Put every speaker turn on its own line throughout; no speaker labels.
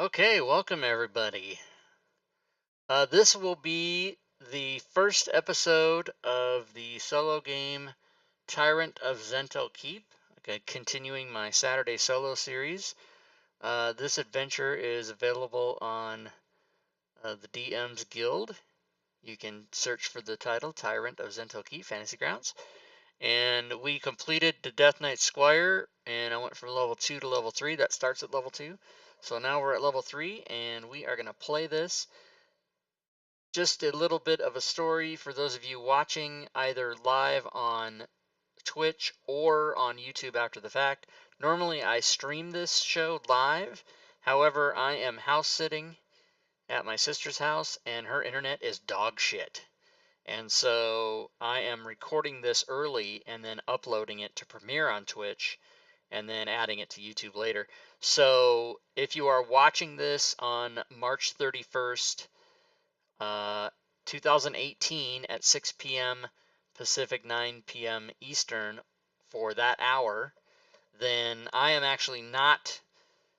Okay, welcome everybody. This will be the first episode of the solo game Tyrant of Zhentil Keep. Okay, continuing my Saturday solo series. This adventure is available on the DM's Guild. You can search for the title Tyrant of Zhentil Keep Fantasy Grounds. And we completed the Death Knight Squire, and I went from level 2 to level 3. That starts at level 2. So now we're at level 3, and we are going to play this. Just a little bit of a story for those of you watching either live on Twitch or on YouTube after the fact. Normally I stream this show live. However, I am house sitting at my sister's house and her internet is dog shit. And so I am recording this early and then uploading it to Premiere on Twitch and then adding it to YouTube later. So if you are watching this on March 31st, 2018 at 6 p.m. Pacific, 9 p.m. Eastern for that hour, then I am actually not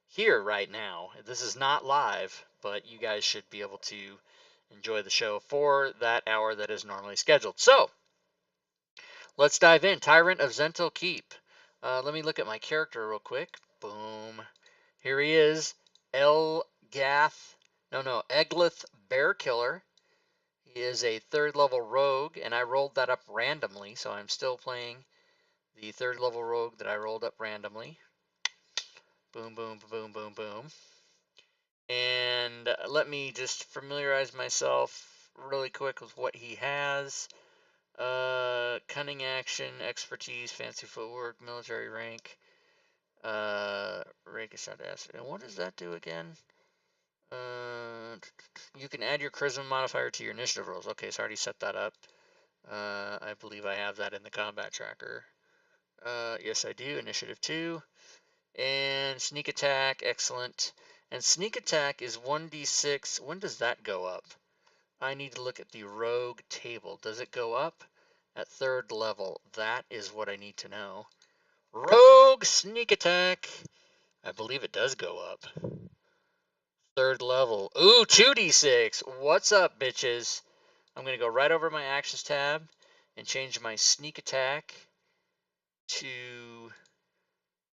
here right now. This is not live, but you guys should be able to enjoy the show for that hour that is normally scheduled. So, let's dive in. Tyrant of Zhentil Keep. Let me look at my character real quick. Boom. Here he is. Eglith Bear Killer. He is a 3rd level rogue, and I rolled that up randomly, so I'm still playing the 3rd level rogue that I rolled up randomly. Boom, boom, boom, boom, boom. And let me just familiarize myself really quick with what he has. Cunning action, expertise, fancy footwork, military rank. Rank is not asked. And what does that do again? You can add your charisma modifier to your initiative rolls. Okay, so I already set that up. I believe I have that in the combat tracker. Yes, I do. Initiative 2. And sneak attack, excellent. And sneak attack is 1d6. When does that go up? I need to look at the rogue table. Does it go up at 3rd level? That is what I need to know. Rogue sneak attack. I believe it does go up. 3rd level. Ooh, 2d6. What's up, bitches? I'm going to go right over my actions tab and change my sneak attack to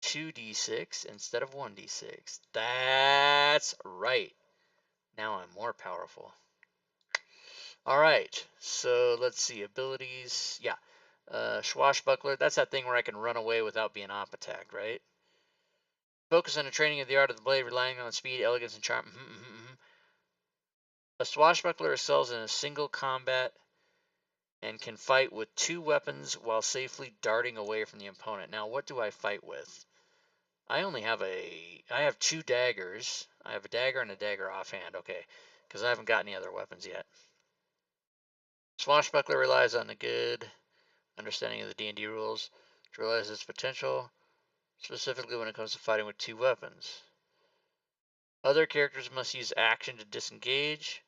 2d6 instead of 1d6. That's right. Now I'm more powerful. All right, so let's see. Abilities. Yeah. Swashbuckler. That's that thing where I can run away without being op attacked, right? Focus on the training of the art of the blade, relying on speed, elegance, and charm. A swashbuckler excels in a single combat and can fight with 2 weapons while safely darting away from the opponent. Now, what do I fight with? I have 2 daggers. I have a dagger and a dagger offhand, okay, because I haven't got any other weapons yet. Swashbuckler relies on a good understanding of the D&D rules to realize its potential, specifically when it comes to fighting with 2 weapons. Other characters must use action to disengage,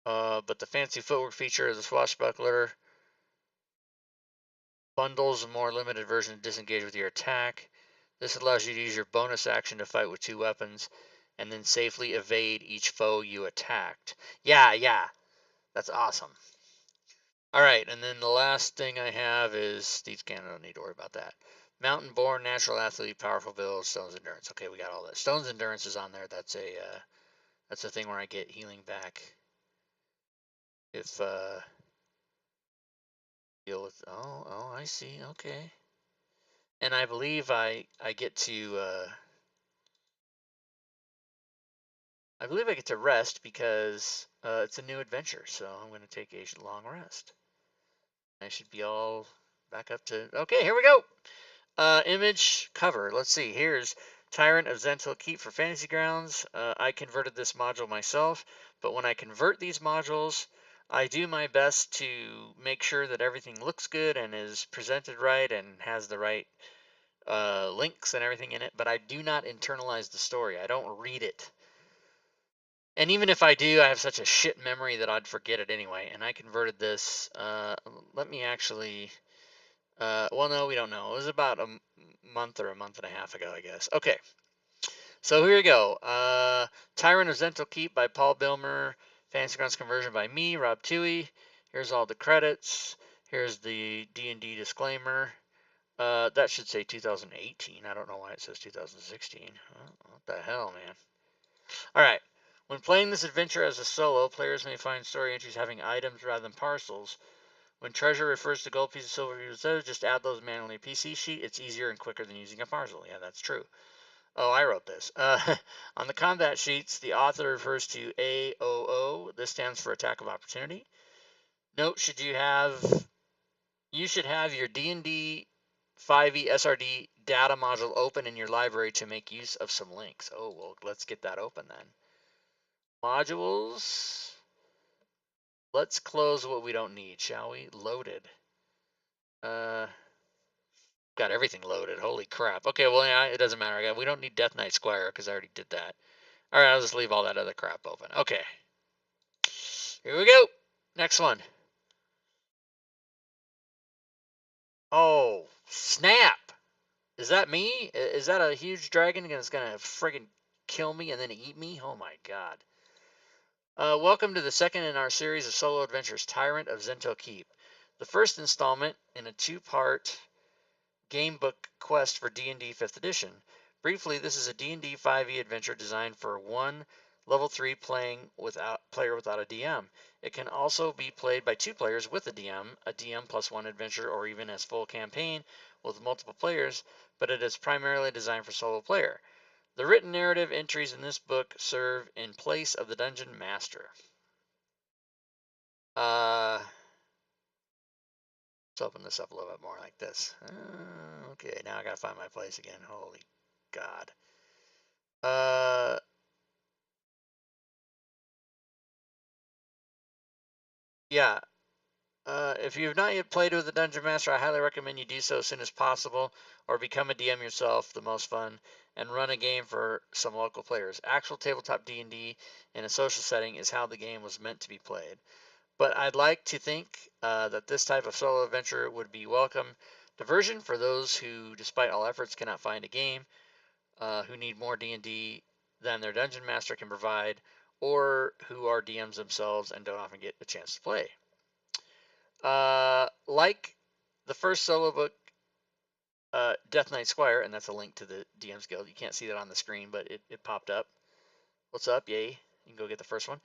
but the fancy footwork feature of the swashbuckler bundles a more limited version of disengage with your attack. This allows you to use your bonus action to fight with 2 weapons and then safely evade each foe you attacked. Yeah, that's awesome. All right, and then the last thing I have is these I don't need to worry about that. Mountain born, natural athlete, powerful build, Stone's endurance. Okay, we got all that. Stone's endurance is on there. That's a thing where I get healing back if deal with. Oh, I see. Okay, and I believe I get to rest because it's a new adventure. So I'm going to take a long rest. I should be all back up to. Okay, here we go. Image cover. Let's see. Here's Tyrant of Zhentil Keep for Fantasy Grounds. I converted this module myself, but when I convert these modules, I do my best to make sure that everything looks good and is presented right and has the right links and everything in it, but I do not internalize the story. I don't read it. And even if I do, I have such a shit memory that I'd forget it anyway. And I converted this. Let me actually. Well, no, we don't know. It was about a month or a month and a half ago, I guess. Okay. So here you go. Tyrant of Zhentil Keep by Paul Bilmer. Fantasy Grounds conversion by me, Rob Toohey. Here's all the credits. Here's the D&D disclaimer. That should say 2018. I don't know why it says 2016. What the hell, man? All right. When playing this adventure as a solo, players may find story entries having items rather than parcels. When treasure refers to gold pieces, silver pieces, just add those manually to a PC sheet. It's easier and quicker than using a parcel. Yeah, that's true. Oh, I wrote this. On the combat sheets, the author refers to AOO. This stands for Attack of Opportunity. Note, you should have your D&D 5e SRD data module open in your library to make use of some links. Oh, well, let's get that open then. Modules. Let's close what we don't need, shall we? Loaded. Got everything loaded. Holy crap. Okay, well, yeah, it doesn't matter. We don't need Death Knight Squire because I already did that. All right, I'll just leave all that other crap open. Okay. Here we go. Next one. Oh, snap. Is that me? Is that a huge dragon that's going to friggin' kill me and then eat me? Oh my god. Welcome to the second in our series of solo adventures, Tyrant of Zhentil Keep. The first installment in a two-part game book quest for D&D 5th edition. Briefly, this is a D&D 5e adventure designed for one level 3 player without a DM. It can also be played by 2 players with a DM plus 1 adventure, or even as full campaign with multiple players, but it is primarily designed for solo player. The written narrative entries in this book serve in place of the dungeon master. Let's open this up a little bit more like this. Okay, now I gotta find my place again. Holy God. Yeah. If you've not yet played with the Dungeon Master, I highly recommend you do so as soon as possible, or become a DM yourself, the most fun, and run a game for some local players. Actual tabletop D&D in a social setting is how the game was meant to be played. But I'd like to think that this type of solo adventure would be welcome diversion for those who, despite all efforts, cannot find a game, who need more D&D than their Dungeon Master can provide, or who are DMs themselves and don't often get a chance to play. Like the first solo book, Death Knight Squire, and that's a link to the DM's Guild. You can't see that on the screen, but it popped up. What's up? Yay. You can go get the first one.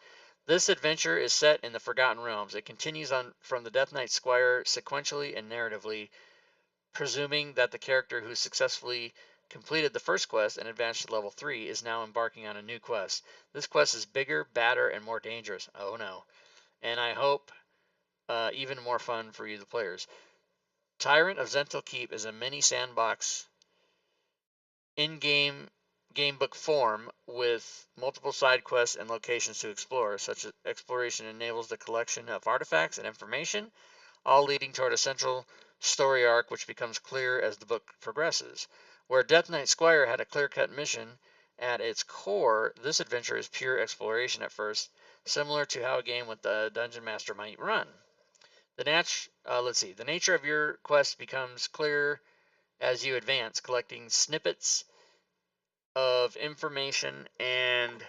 This adventure is set in the Forgotten Realms. It continues on from the Death Knight Squire sequentially and narratively, presuming that the character who successfully completed the first quest and advanced to level 3 is now embarking on a new quest. This quest is bigger, badder, and more dangerous. Oh no. And I hope even more fun for you, the players. Tyrant of Zhentil Keep is a mini sandbox in-game gamebook form with multiple side quests and locations to explore. Such as exploration enables the collection of artifacts and information, all leading toward a central story arc which becomes clear as the book progresses. Where Death Knight Squire had a clear-cut mission, at its core, this adventure is pure exploration at first, similar to how a game with the Dungeon Master might run. The nature of your quest becomes clear as you advance, collecting snippets of information and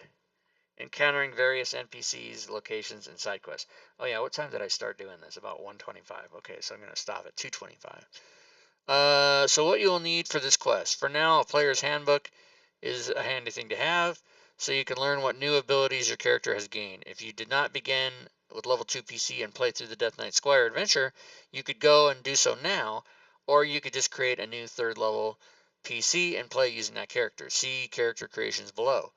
encountering various NPCs, locations, and side quests. Oh yeah, what time did I start doing this? About 1:25. Okay, so I'm going to stop at 2:25. So what you'll need for this quest. For now, a player's handbook is a handy thing to have, so you can learn what new abilities your character has gained. If you did not begin with level 2 PC and play through the Death Knight Squire adventure, you could go and do so now, or you could just create a new 3rd level PC and play using that character. See character creations below.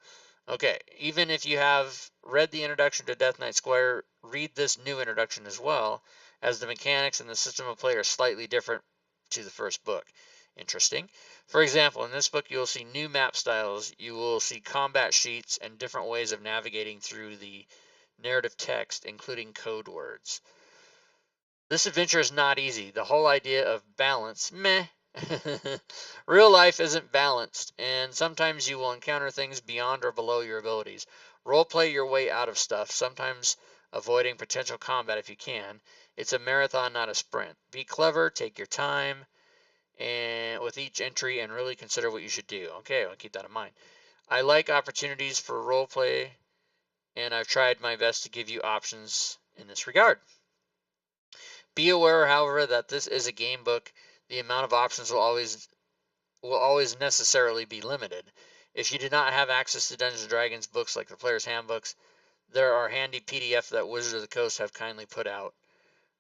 Okay, even if you have read the introduction to Death Knight Squire, read this new introduction as well, as the mechanics and the system of play are slightly different to the first book. Interesting. For example, in this book you will see new map styles, you will see combat sheets, and different ways of navigating through the narrative text, including code words. This adventure is not easy. The whole idea of balance, meh. Real life isn't balanced, and sometimes you will encounter things beyond or below your abilities. Roleplay your way out of stuff, sometimes avoiding potential combat if you can. It's a marathon, not a sprint. Be clever, take your time, and with each entry, and really consider what you should do. Okay, I'll keep that in mind. I like opportunities for role play, and I've tried my best to give you options in this regard. Be aware, however, that this is a game book. The amount of options will always necessarily be limited. If you do not have access to Dungeons & Dragons books like the Player's Handbooks, there are handy PDF that Wizards of the Coast have kindly put out.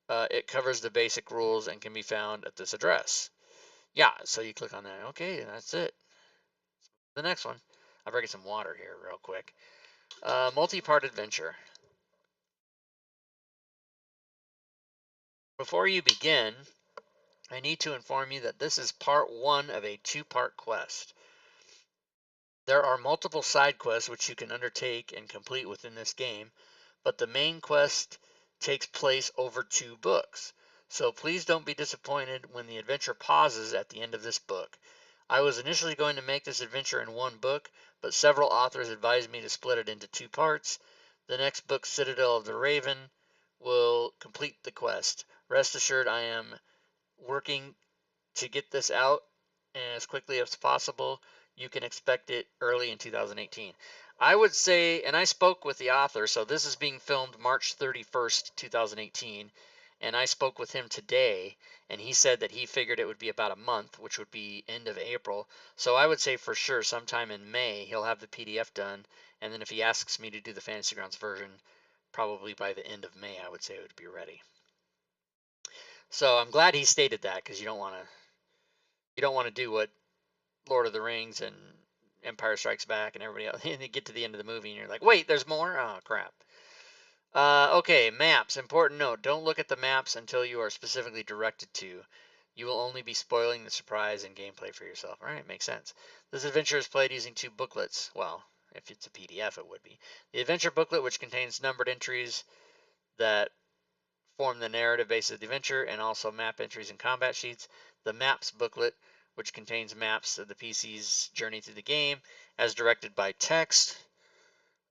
It covers the basic rules and can be found at this address. Yeah, so you click on that. Okay, that's it. The next one. I'll bring some water here real quick. Multi-part adventure. Before you begin, I need to inform you that this is part 1 of a 2-part quest. There are multiple side quests which you can undertake and complete within this game, but the main quest takes place over 2 books. So please don't be disappointed when the adventure pauses at the end of this book. I was initially going to make this adventure in 1 book, but several authors advised me to split it into 2 parts. The next book, Citadel of the Raven, will complete the quest. Rest assured, I am working to get this out as quickly as possible. You can expect it early in 2018. I would say, and I spoke with the author, so this is being filmed March 31st, 2018, and I spoke with him today, and he said that he figured it would be about a month, which would be end of April. So I would say for sure sometime in May he'll have the PDF done, and then if he asks me to do the Fantasy Grounds version, probably by the end of May I would say it would be ready. So I'm glad he stated that, because you don't want to do what Lord of the Rings and Empire Strikes Back and everybody else, and you get to the end of the movie and you're like, wait, there's more? Oh, crap. Okay, maps. Important note, don't look at the maps until you are specifically directed to. You will only be spoiling the surprise and gameplay for yourself. All right, makes sense. This adventure is played using 2 booklets. Well, if it's a PDF, it would be. The adventure booklet, which contains numbered entries that form the narrative base of the adventure, and also map entries and combat sheets. The maps booklet, which contains maps of the PC's journey through the game, as directed by text.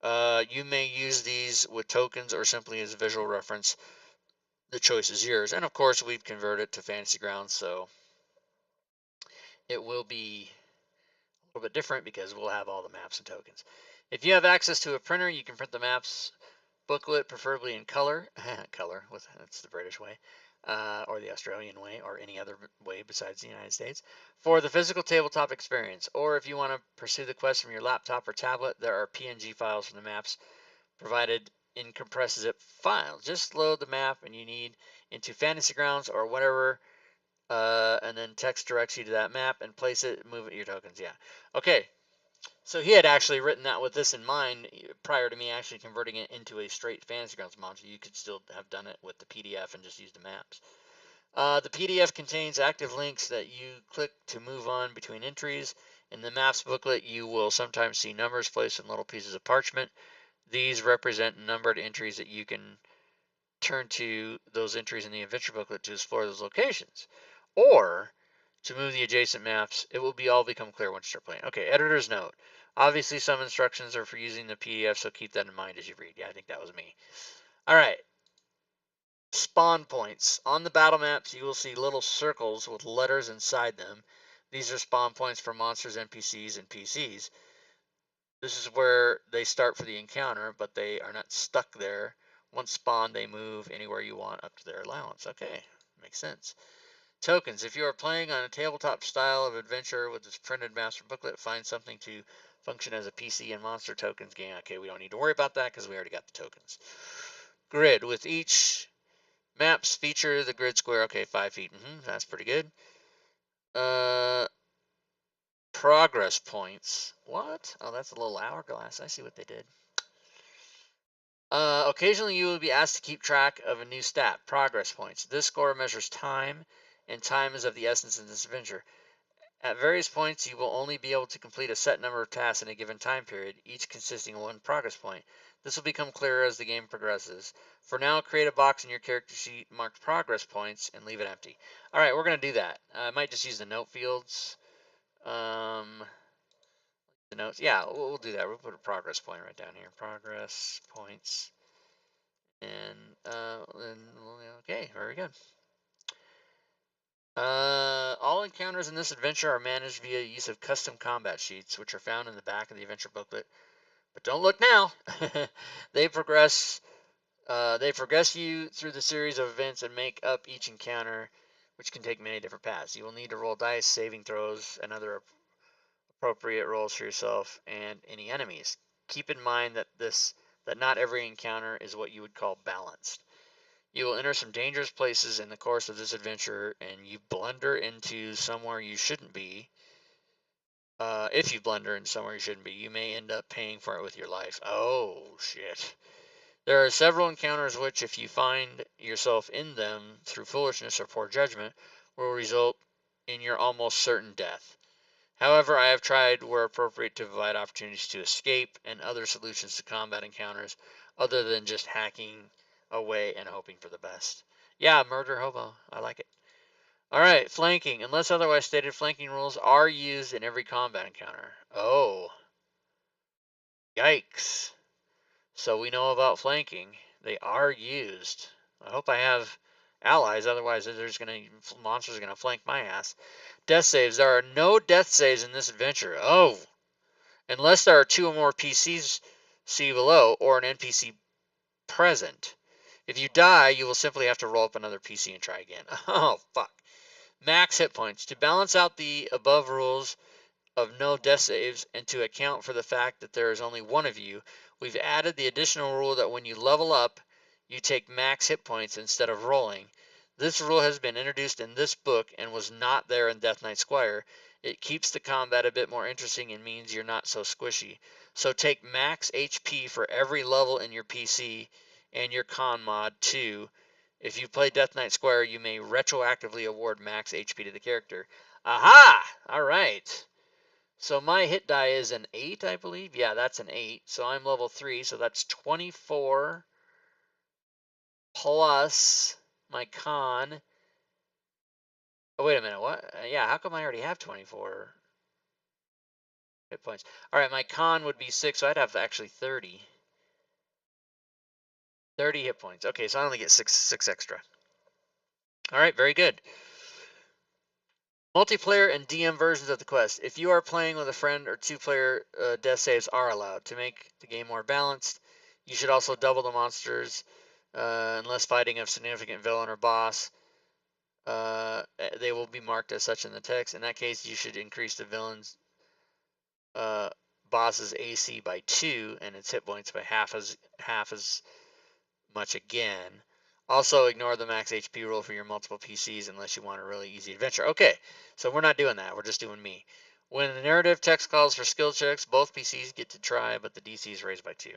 You may use these with tokens or simply as a visual reference. The choice is yours. And of course, we've converted to Fantasy Grounds, so it will be a little bit different because we'll have all the maps and tokens. If you have access to a printer, you can print the maps booklet, preferably in color. That's the British way, or the Australian way, or any other way besides the United States, for the physical tabletop experience. Or if you want to pursue the quest from your laptop or tablet, there are PNG files from the maps provided in compressed zip files. Just load the map and you need into Fantasy Grounds or whatever, and then text directs you to that map and place it, move it your tokens. Yeah. Okay. So he had actually written that with this in mind prior to me actually converting it into a straight Fantasy Grounds module. You could still have done it with the PDF and just use the maps. The PDF contains active links that you click to move on between entries. In the maps booklet, you will sometimes see numbers placed in little pieces of parchment. These represent numbered entries that you can turn to those entries in the adventure booklet to explore those locations. Or to move the adjacent maps, it will all become clear once you start playing. Okay, editor's note. Obviously, some instructions are for using the PDF, so keep that in mind as you read. Yeah, I think that was me. All right. Spawn points. On the battle maps, you will see little circles with letters inside them. These are spawn points for monsters, NPCs, and PCs. This is where they start for the encounter, but they are not stuck there. Once spawned, they move anywhere you want up to their allowance. Okay, makes sense. Tokens. If you are playing on a tabletop style of adventure with this printed master booklet, find something to function as a PC and monster tokens game. Okay, we don't need to worry about that because we already got the tokens. Grid. With each maps feature the grid square. Okay, 5 feet. That's pretty good. Progress points. What? Oh, that's a little hourglass. I see what they did. Occasionally, you will be asked to keep track of a new stat, progress points. This score measures time, and time is of the essence in this adventure. At various points, you will only be able to complete a set number of tasks in a given time period, each consisting of 1 progress point. This will become clearer as the game progresses. For now, create a box in your character sheet marked progress points and leave it empty. All right, we're going to do that. I might just use the note fields. The notes. Yeah, we'll do that. We'll put a progress point right down here. Progress points. And okay, very good. All encounters in this adventure are managed via use of custom combat sheets, which are found in the back of the adventure booklet. But don't look now. They progress you through the series of events and make up each encounter, which can take many different paths. You will need to roll dice, saving throws, and other appropriate rolls for yourself and any enemies. Keep in mind that not every encounter is what you would call balanced. You will enter some dangerous places in the course of this adventure, and you blunder into somewhere you shouldn't be. If you blunder into somewhere you shouldn't be, you may end up paying for it with your life. Oh, shit. There are several encounters which, if you find yourself in them through foolishness or poor judgment, will result in your almost certain death. However, I have tried where appropriate to provide opportunities to escape and other solutions to combat encounters other than just hacking away and hoping for the best. Yeah, murder hobo. I like it. Alright, flanking. Unless otherwise stated, flanking rules are used in every combat encounter. Oh. Yikes. So we know about flanking. They are used. I hope I have allies, otherwise monsters are gonna flank my ass. Death saves. There are no death saves in this adventure. Oh. Unless there are 2 or more PCs, see below, or an NPC present. If you die, you will simply have to roll up another PC and try again. Oh, fuck. Max hit points. To balance out the above rules of no death saves and to account for the fact that there is only one of you, we've added the additional rule that when you level up, you take max hit points instead of rolling. This rule has been introduced in this book and was not there in Death Knight Squire. It keeps the combat a bit more interesting and means you're not so squishy. So take max HP for every level in your PC and your con mod too. If you play Death Knight Squire, you may retroactively award max HP to the character. Aha! Alright. So my hit die is an 8, I believe. Yeah, that's an 8. So I'm level 3, so that's 24 plus my con. Oh, wait a minute. What? Yeah, how come I already have 24 hit points? All right, my con would be 6, so I'd have actually 30. 30 hit points. Okay, so I only get 6 extra. All right, very good. Multiplayer and DM versions of the quest. If you are playing with a friend or 2-player, death saves are allowed. To make the game more balanced, you should also double the monsters unless fighting a significant villain or boss. They will be marked as such in the text. In that case, you should increase the villain's boss's AC by 2 and its hit points by half as much again. Also, ignore the max HP rule for your multiple PCs unless you want a really easy adventure. Okay, so we're not doing that. We're just doing me. When the narrative text calls for skill checks, both PCs get to try, but the DC is raised by 2.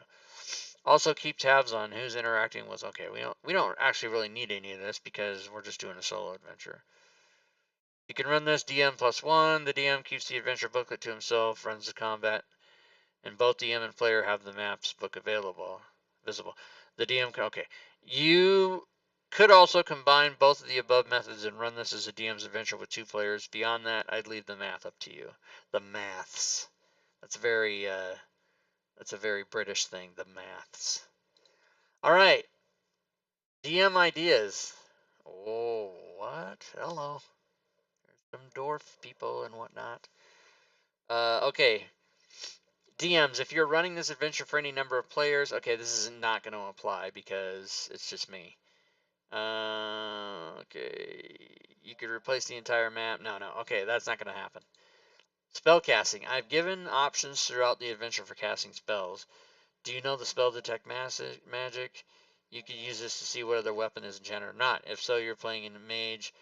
Also, keep tabs on who's interacting with. Okay, we don't actually really need any of this because we're just doing a solo adventure. You can run this DM+1. The DM keeps the adventure booklet to himself, runs the combat, and both DM and player have the maps book visible. The DM can, okay. You could also combine both of the above methods and run this as a DM's adventure with 2 players. Beyond that, I'd leave the math up to you. The maths. That's a very British thing, the maths. All right. DM ideas. Oh, what? Hello. There's some dwarf people and whatnot. Okay. DMs, if you're running this adventure for any number of players, okay, this is not going to apply because it's just me. Okay, you could replace the entire map. No, okay, that's not going to happen. Spellcasting, I've given options throughout the adventure for casting spells. Do you know the spell detect magic? You could use this to see whether weapon is enchanted or not. If so, you're playing in a mage.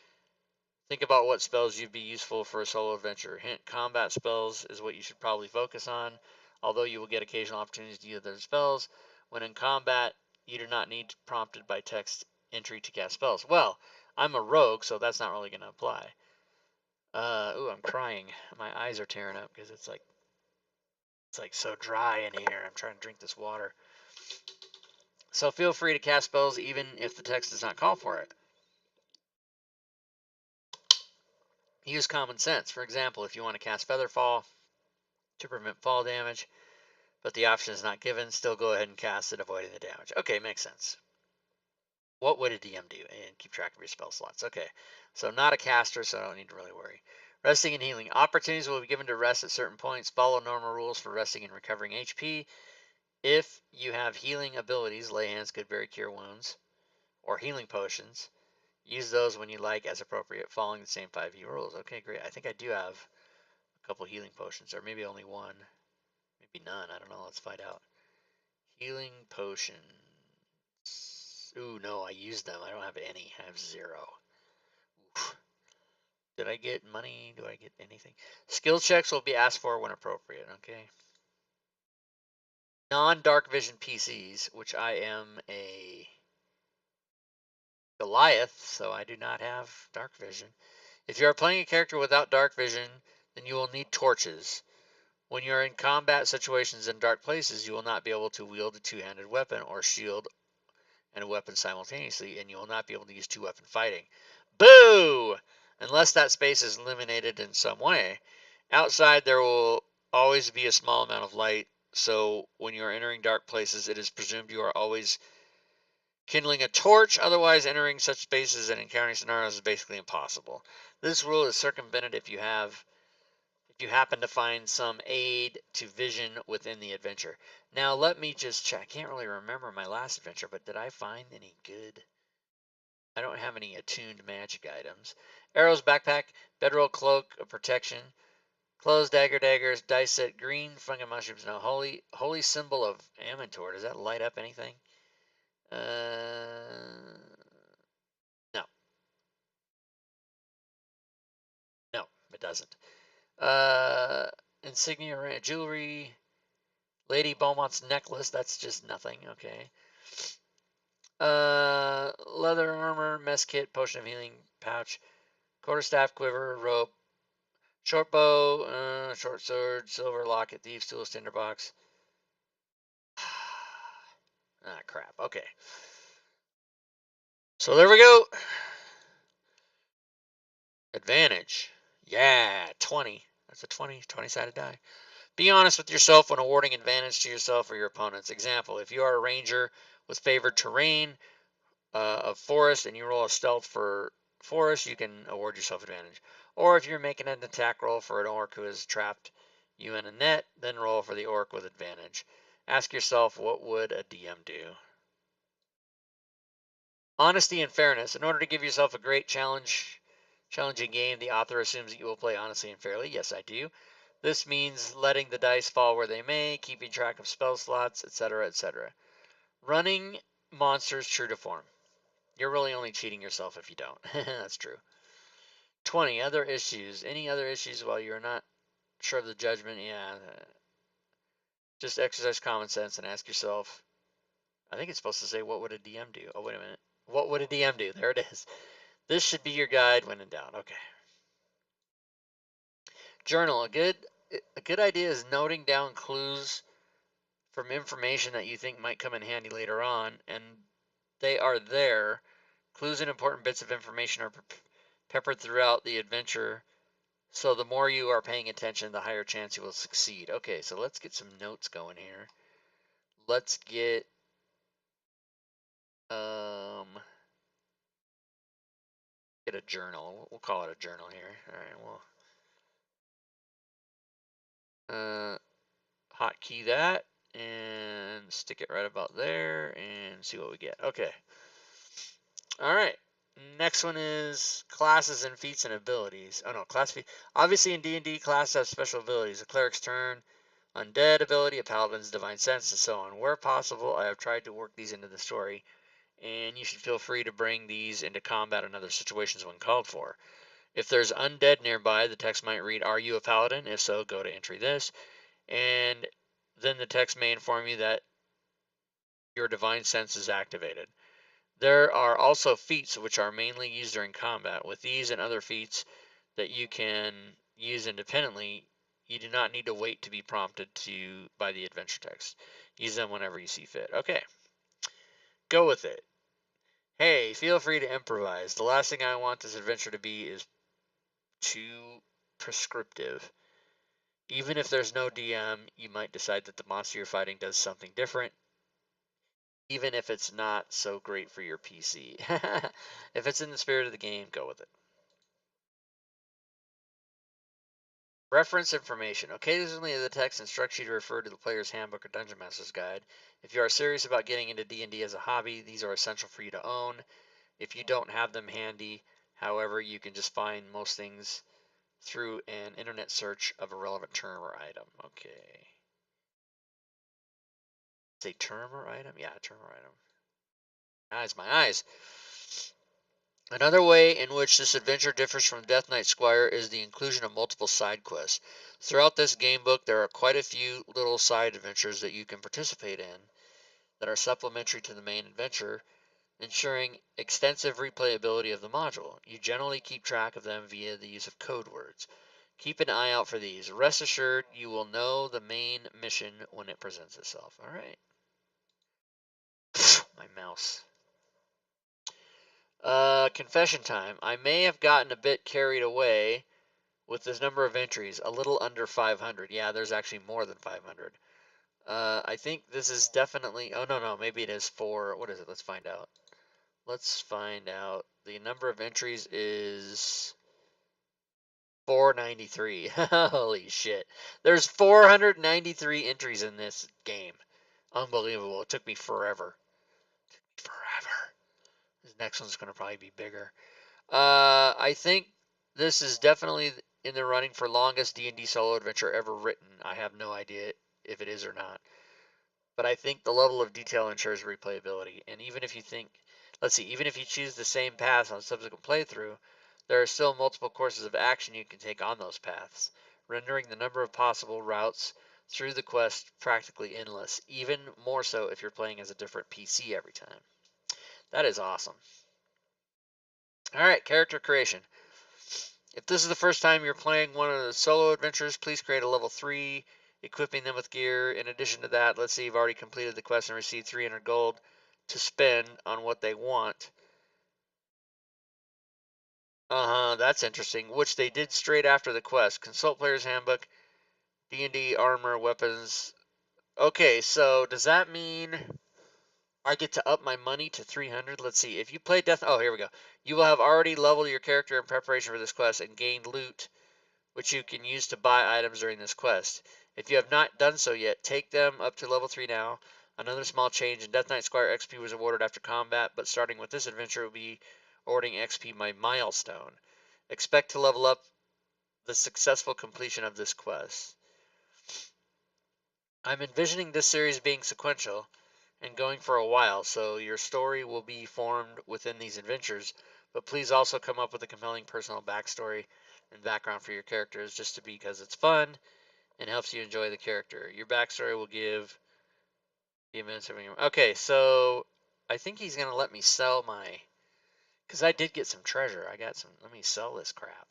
Think about what spells you'd be useful for a solo adventure. Hint, combat spells is what you should probably focus on, although you will get occasional opportunities to use their spells. When in combat, you do not need prompted by text entry to cast spells. Well, I'm a rogue, so that's not really going to apply. Ooh, I'm crying. My eyes are tearing up because it's like so dry in here. I'm trying to drink this water. So feel free to cast spells even if the text does not call for it. Use common sense. For example, if you want to cast Featherfall to prevent fall damage, but the option is not given, still go ahead and cast it, avoiding the damage. Okay, makes sense. What would a DM do? And keep track of your spell slots. Okay, so not a caster, so I don't need to really worry. Resting and healing. Opportunities will be given to rest at certain points. Follow normal rules for resting and recovering HP. If you have healing abilities, lay hands, good berry, cure wounds, or healing potions, use those when you like as appropriate, following the same 5e rules. Okay, great. I think I do have a couple healing potions, or maybe only one. Maybe none. I don't know. Let's find out. Healing potions. Ooh, no, I used them. I don't have any. I have 0. Oof. Did I get money? Do I get anything? Skill checks will be asked for when appropriate, okay? Non-dark vision PCs, which I am a Goliath, so I do not have dark vision. If you are playing a character without dark vision, then you will need torches. When you are in combat situations in dark places, you will not be able to wield a two-handed weapon or shield and a weapon simultaneously, and you will not be able to use two-weapon fighting. Boo! Unless that space is eliminated in some way. Outside, there will always be a small amount of light, so when you are entering dark places, it is presumed you are always kindling a torch. Otherwise, entering such spaces and encountering scenarios is basically impossible. This rule is circumvented if you happen to find some aid to vision within the adventure. Now, let me just check. I can't really remember my last adventure, but did I find any good? I don't have any attuned magic items. Arrows, backpack, bedroll, cloak of protection, clothes, daggers, dice set, green, fungi mushrooms, no. Holy symbol of Amantor. Does that light up anything? No. No, it doesn't. Insignia, jewelry, Lady Beaumont's necklace. That's just nothing. Okay. Leather armor, mess kit, potion of healing, pouch, quarterstaff, quiver, rope, short bow, short sword, silver locket, thieves tools, tinderbox. Ah, crap. Okay. So there we go. Advantage. Yeah, 20. That's a 20-sided die. Be honest with yourself when awarding advantage to yourself or your opponents. Example, if you are a ranger with favored terrain of forest and you roll a stealth for forest, you can award yourself advantage. Or if you're making an attack roll for an orc who has trapped you in a net, then roll for the orc with advantage. Ask yourself, what would a DM do? Honesty and fairness. In order to give yourself a great challenging game, the author assumes that you will play honestly and fairly. Yes, I do. This means letting the dice fall where they may, keeping track of spell slots, etc., etc. Running monsters true to form. You're really only cheating yourself if you don't. That's true. 20. Other issues. Any other issues while you're not sure of the judgment? Yeah. Just exercise common sense and ask yourself. I think it's supposed to say, what would a DM do? Oh, wait a minute. What would a DM do? There it is. This should be your guide when in doubt. Okay. Journal. A good idea is noting down clues from information that you think might come in handy later on, and they are there. Clues and important bits of information are peppered throughout the adventure, so the more you are paying attention, the higher chance you will succeed. Okay, so let's get some notes going here. Let's get get a journal. We'll call it a journal here. All right, we'll hotkey that and stick it right about there and see what we get. Okay. All right. Next one is classes and feats and abilities. Oh no, class feat. Obviously in D&D, classes have special abilities. A cleric's turn, undead ability, a paladin's divine sense, and so on. Where possible, I have tried to work these into the story, and you should feel free to bring these into combat and other situations when called for. If there's undead nearby, the text might read, "Are you a paladin? If so, go to entry this." And then the text may inform you that your divine sense is activated. There are also feats which are mainly used during combat. With these and other feats that you can use independently, you do not need to wait to be prompted to by the adventure text. Use them whenever you see fit. Okay, go with it. Hey, feel free to improvise. The last thing I want this adventure to be is too prescriptive. Even if there's no DM, you might decide that the monster you're fighting does something different. even if it's not so great for your PC. If it's in the spirit of the game, go with it. Reference information. Occasionally the text instructs you to refer to the player's handbook or dungeon master's guide. If you are serious about getting into D&D as a hobby, these are essential for you to own. If you don't have them handy, however, you can just find most things through an internet search of a relevant term or item. Okay. Say term or item? Yeah, term or item. Eyes, my eyes. Another way in which this adventure differs from Death Knight Squire is the inclusion of multiple side quests. Throughout this gamebook, there are quite a few little side adventures that you can participate in that are supplementary to the main adventure, ensuring extensive replayability of the module. You generally keep track of them via the use of code words. Keep an eye out for these. Rest assured, you will know the main mission when it presents itself. All right. My mouse. Confession time. I may have gotten a bit carried away with this number of entries, a little under 500. Yeah, there's actually more than 500. I think this is definitely, oh no, maybe it is four, what is it? Let's find out. Let's find out. The number of entries is 493. Holy shit. There's 493 entries in this game. Unbelievable. It took me forever. Forever. This next one's going to probably be bigger. I think this is definitely in the running for longest D&D solo adventure ever written. I have no idea if it is or not. But I think the level of detail ensures replayability. And even if you think, let's see, even if you choose the same path on subsequent playthrough, there are still multiple courses of action you can take on those paths, rendering the number of possible routes through the quest practically endless, even more so if you're playing as a different PC every time. That is awesome. Alright, character creation. If this is the first time you're playing one of the solo adventures, please create a level 3, equipping them with gear. In addition to that, let's say you've already completed the quest and received 300 gold to spend on what they want. That's interesting, which they did straight after the quest. Consult Player's Handbook, D&D, armor, weapons. Okay, so does that mean I get to up my money to 300? Let's see. If you play Death... Oh, here we go. You will have already leveled your character in preparation for this quest and gained loot, which you can use to buy items during this quest. If you have not done so yet, take them up to level 3 now. Another small change in Death Knight Squire XP was awarded after combat, but starting with this adventure, it will be awarding XP by milestone. Expect to level up the successful completion of this quest. I'm envisioning this series being sequential and going for a while, so your story will be formed within these adventures, but please also come up with a compelling personal backstory and background for your characters, just because it's fun and helps you enjoy the character. Your backstory will give the events of... Okay, so I think he's going to let me sell my... Because I did get some treasure. I got some... Let me sell this crap.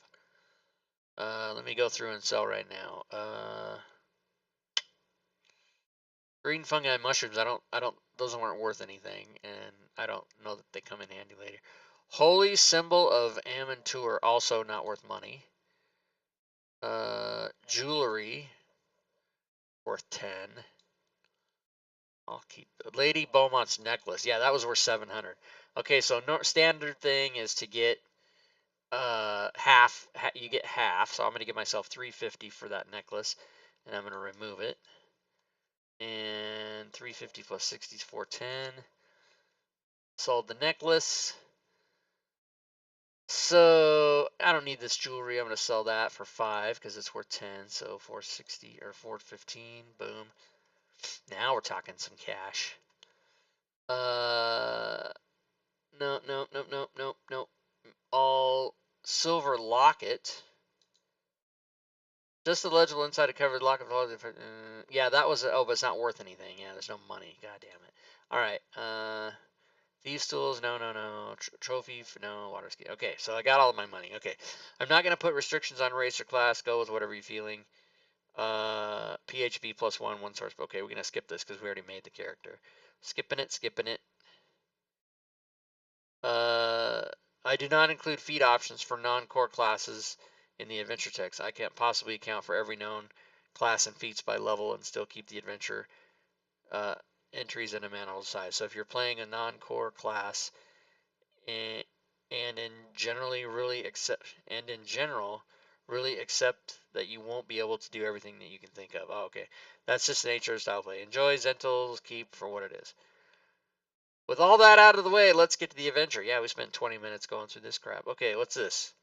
Let me go through and sell right now. Green fungi mushrooms, those weren't worth anything, and I don't know that they come in handy later. Holy symbol of Amantur, also not worth money. Jewelry, worth 10. I'll keep Lady Beaumont's necklace. Yeah, that was worth 700. Okay, so standard thing is to get half. You get half, so I'm gonna give myself 350 for that necklace, and I'm gonna remove it. And 350 plus 60 is 410. Sold the necklace. So I don't need this jewelry. I'm gonna sell that for 5 because it's worth 10. So 460 or 415. Boom. Now we're talking some cash. No. All silver locket. Just the legible inside a covered locket. Yeah, that was. Oh, but it's not worth anything. Yeah, there's no money. God damn it. All right. Thieves tools. No. Trophy. No. Water ski. Okay, so I got all of my money. Okay. I'm not gonna put restrictions on race or class. Go with whatever you're feeling. PHB plus one source. Okay, we're gonna skip this because we already made the character. Skipping it. I do not include feat options for non-core classes in the adventure text. I can't possibly account for every known class and feats by level and still keep the adventure entries in a manageable size. So if you're playing a non-core class, and in generally really accept that you won't be able to do everything that you can think of. Oh, okay, that's just the nature of style play. Enjoy Zhentil's Keep for what it is. With all that out of the way, let's get to the adventure. Yeah, we spent 20 minutes going through this crap. Okay, what's this?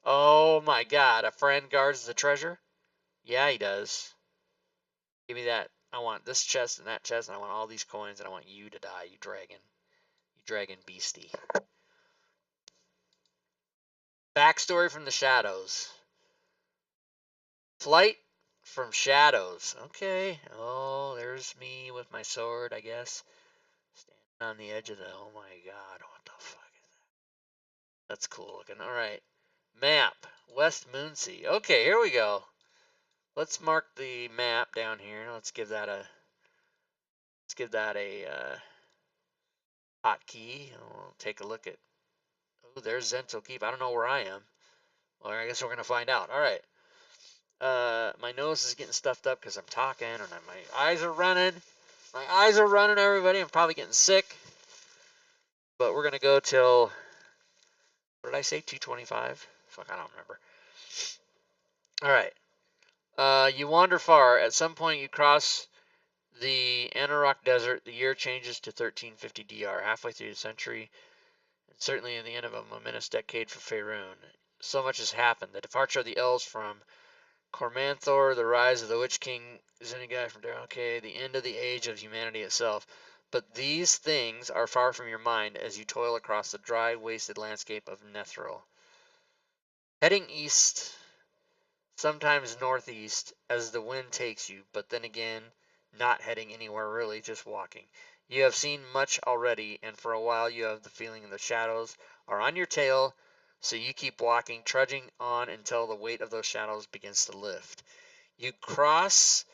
Oh my god, a friend guards the treasure? Yeah, he does. Give me that. I want this chest and that chest, and I want all these coins, and I want you to die, you dragon. You dragon beastie. Backstory from the shadows. Flight from shadows. Okay. Oh, there's me with my sword, I guess. Standing on the edge of the... Oh my god, what the fuck is that? That's cool looking. Alright. Map. West Moonsea. Okay, here we go. Let's mark the map down here. Let's give that a hotkey. We'll take a look at... Oh, there's Zhentil Keep. I don't know where I am. Well, I guess we're going to find out. Alright. My nose is getting stuffed up because I'm talking, and my eyes are running. My eyes are running, everybody. I'm probably getting sick. But we're going to go till... What did I say? 225? Fuck, I don't remember. Alright. You wander far. At some point, you cross the Anarok Desert. The year changes to 1350 DR, halfway through the century, and certainly in the end of a momentous decade for Faerun. So much has happened. The departure of the elves from Cormanthor, the rise of the Witch King Zenigai from there. Okay, the end of the age of humanity itself. But these things are far from your mind as you toil across the dry, wasted landscape of Nethril. Heading east, sometimes northeast, as the wind takes you, but then again, not heading anywhere really, just walking. You have seen much already, and for a while you have the feeling the shadows are on your tail, so you keep walking, trudging on until the weight of those shadows begins to lift. You cross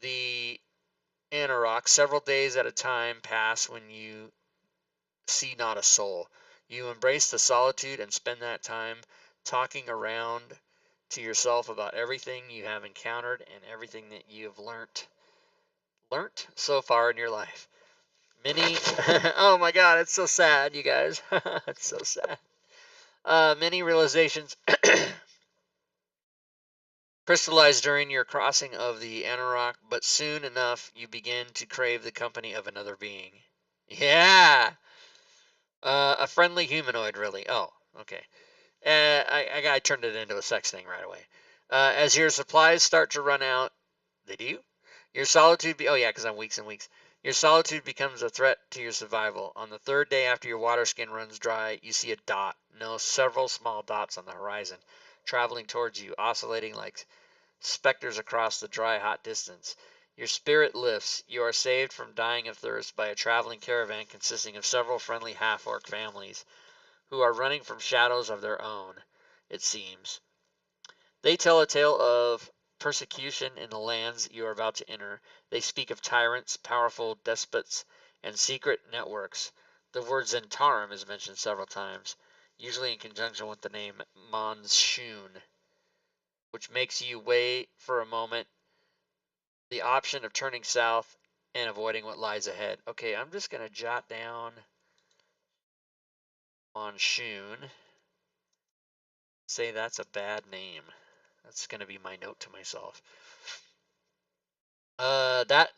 the Anarok. Several days at a time pass when you see not a soul. You embrace the solitude and spend that time talking around to yourself about everything you have encountered and everything that you have learnt so far in your life. Many oh my god, it's so sad, you guys. It's so sad. Many realizations crystallize during your crossing of the Anarok, but soon enough you begin to crave the company of another being. Yeah! A friendly humanoid, really. Oh, okay. I turned it into a sex thing right away. As your supplies start to run out, they do? Your solitude oh yeah, because I'm weeks and weeks. Your solitude becomes a threat to your survival. On the third day after your water skin runs dry, you see a dot. No, several small dots on the horizon, traveling towards you, oscillating like specters across the dry, hot distance. Your spirit lifts. You are saved from dying of thirst by a traveling caravan consisting of several friendly half-orc families who are running from shadows of their own, it seems. They tell a tale of persecution in the lands you are about to enter. They speak of tyrants, powerful despots, and secret networks. The word Zhentarim is mentioned several times, usually in conjunction with the name Monsoon, which makes you weigh for a moment the option of turning south and avoiding what lies ahead. Okay, I'm just going to jot down Monsoon. Say that's a bad name. That's going to be my note to myself. That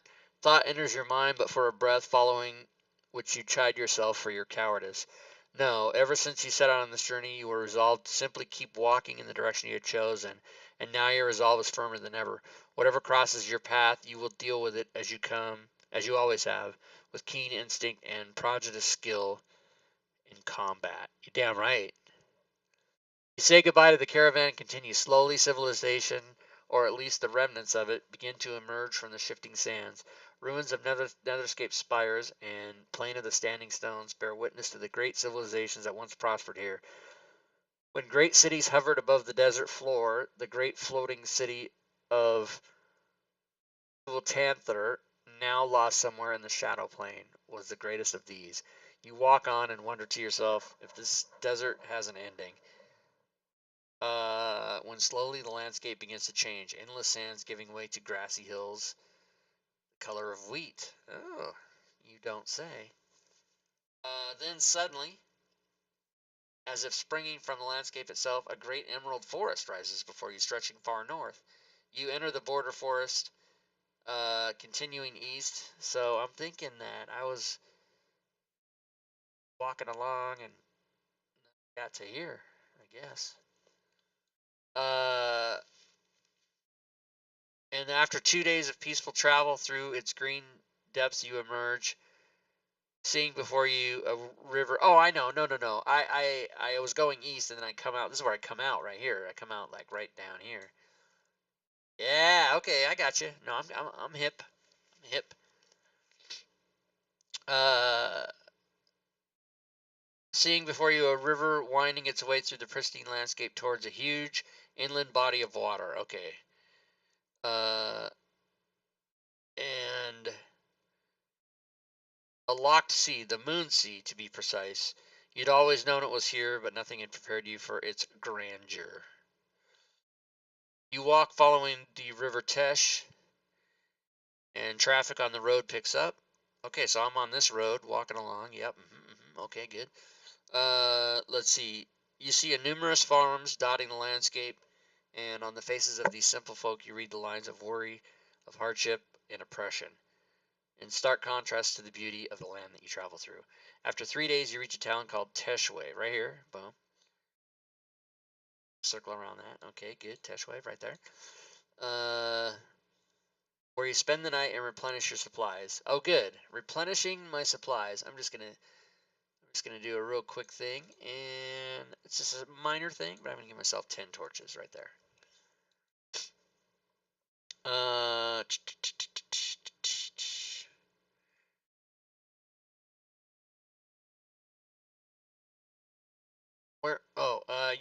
thought enters your mind, but for a breath, following which you chide yourself for your cowardice. No, ever since you set out on this journey, you were resolved to simply keep walking in the direction you had chosen, and now your resolve is firmer than ever. Whatever crosses your path, you will deal with it as you always have, with keen instinct and prodigious skill in combat. You're damn right. You say goodbye to the caravan and continue slowly. Civilization, or at least the remnants of it, begin to emerge from the shifting sands. Ruins of Netherscape spires and plain of the standing stones bear witness to the great civilizations that once prospered here. When great cities hovered above the desert floor, the great floating city of Ultanther, now lost somewhere in the shadow plane, was the greatest of these. You walk on and wonder to yourself if this desert has an ending. When slowly the landscape begins to change, endless sands giving way to grassy hills, the color of wheat. Oh, You don't say. Then suddenly, as if springing from the landscape itself, a great emerald forest rises before you, stretching far north. You enter the border forest, continuing east. So I'm thinking that I was walking along and got to here, I guess. And after 2 days of peaceful travel through its green depths, you emerge, seeing before you a river. Oh, I know. No. I was going east, and then I come out. This is where I come out, right here. I come out like right down here. Yeah. Okay, I got you. No, I'm hip. I'm hip. Uh, Seeing before you a river winding its way through the pristine landscape towards a huge inland body of water. Okay. And a locked sea, the Moon Sea to be precise. You'd always known it was here, but nothing had prepared you for its grandeur. You walk following the River Tesh, and traffic on the road picks up. Okay, so I'm on this road walking along. Yep. Okay, good. Let's see. You see numerous farms dotting the landscape, and on the faces of these simple folk, you read the lines of worry, of hardship, and oppression, in stark contrast to the beauty of the land that you travel through. After 3 days, you reach a town called Teshwave, right here. Boom. Circle around that. Okay, good. Teshwave right there. Where you spend the night and replenish your supplies. Oh, good. Replenishing my supplies. I'm just gonna do a real quick thing, and it's just a minor thing, but I'm gonna give myself 10 torches right there.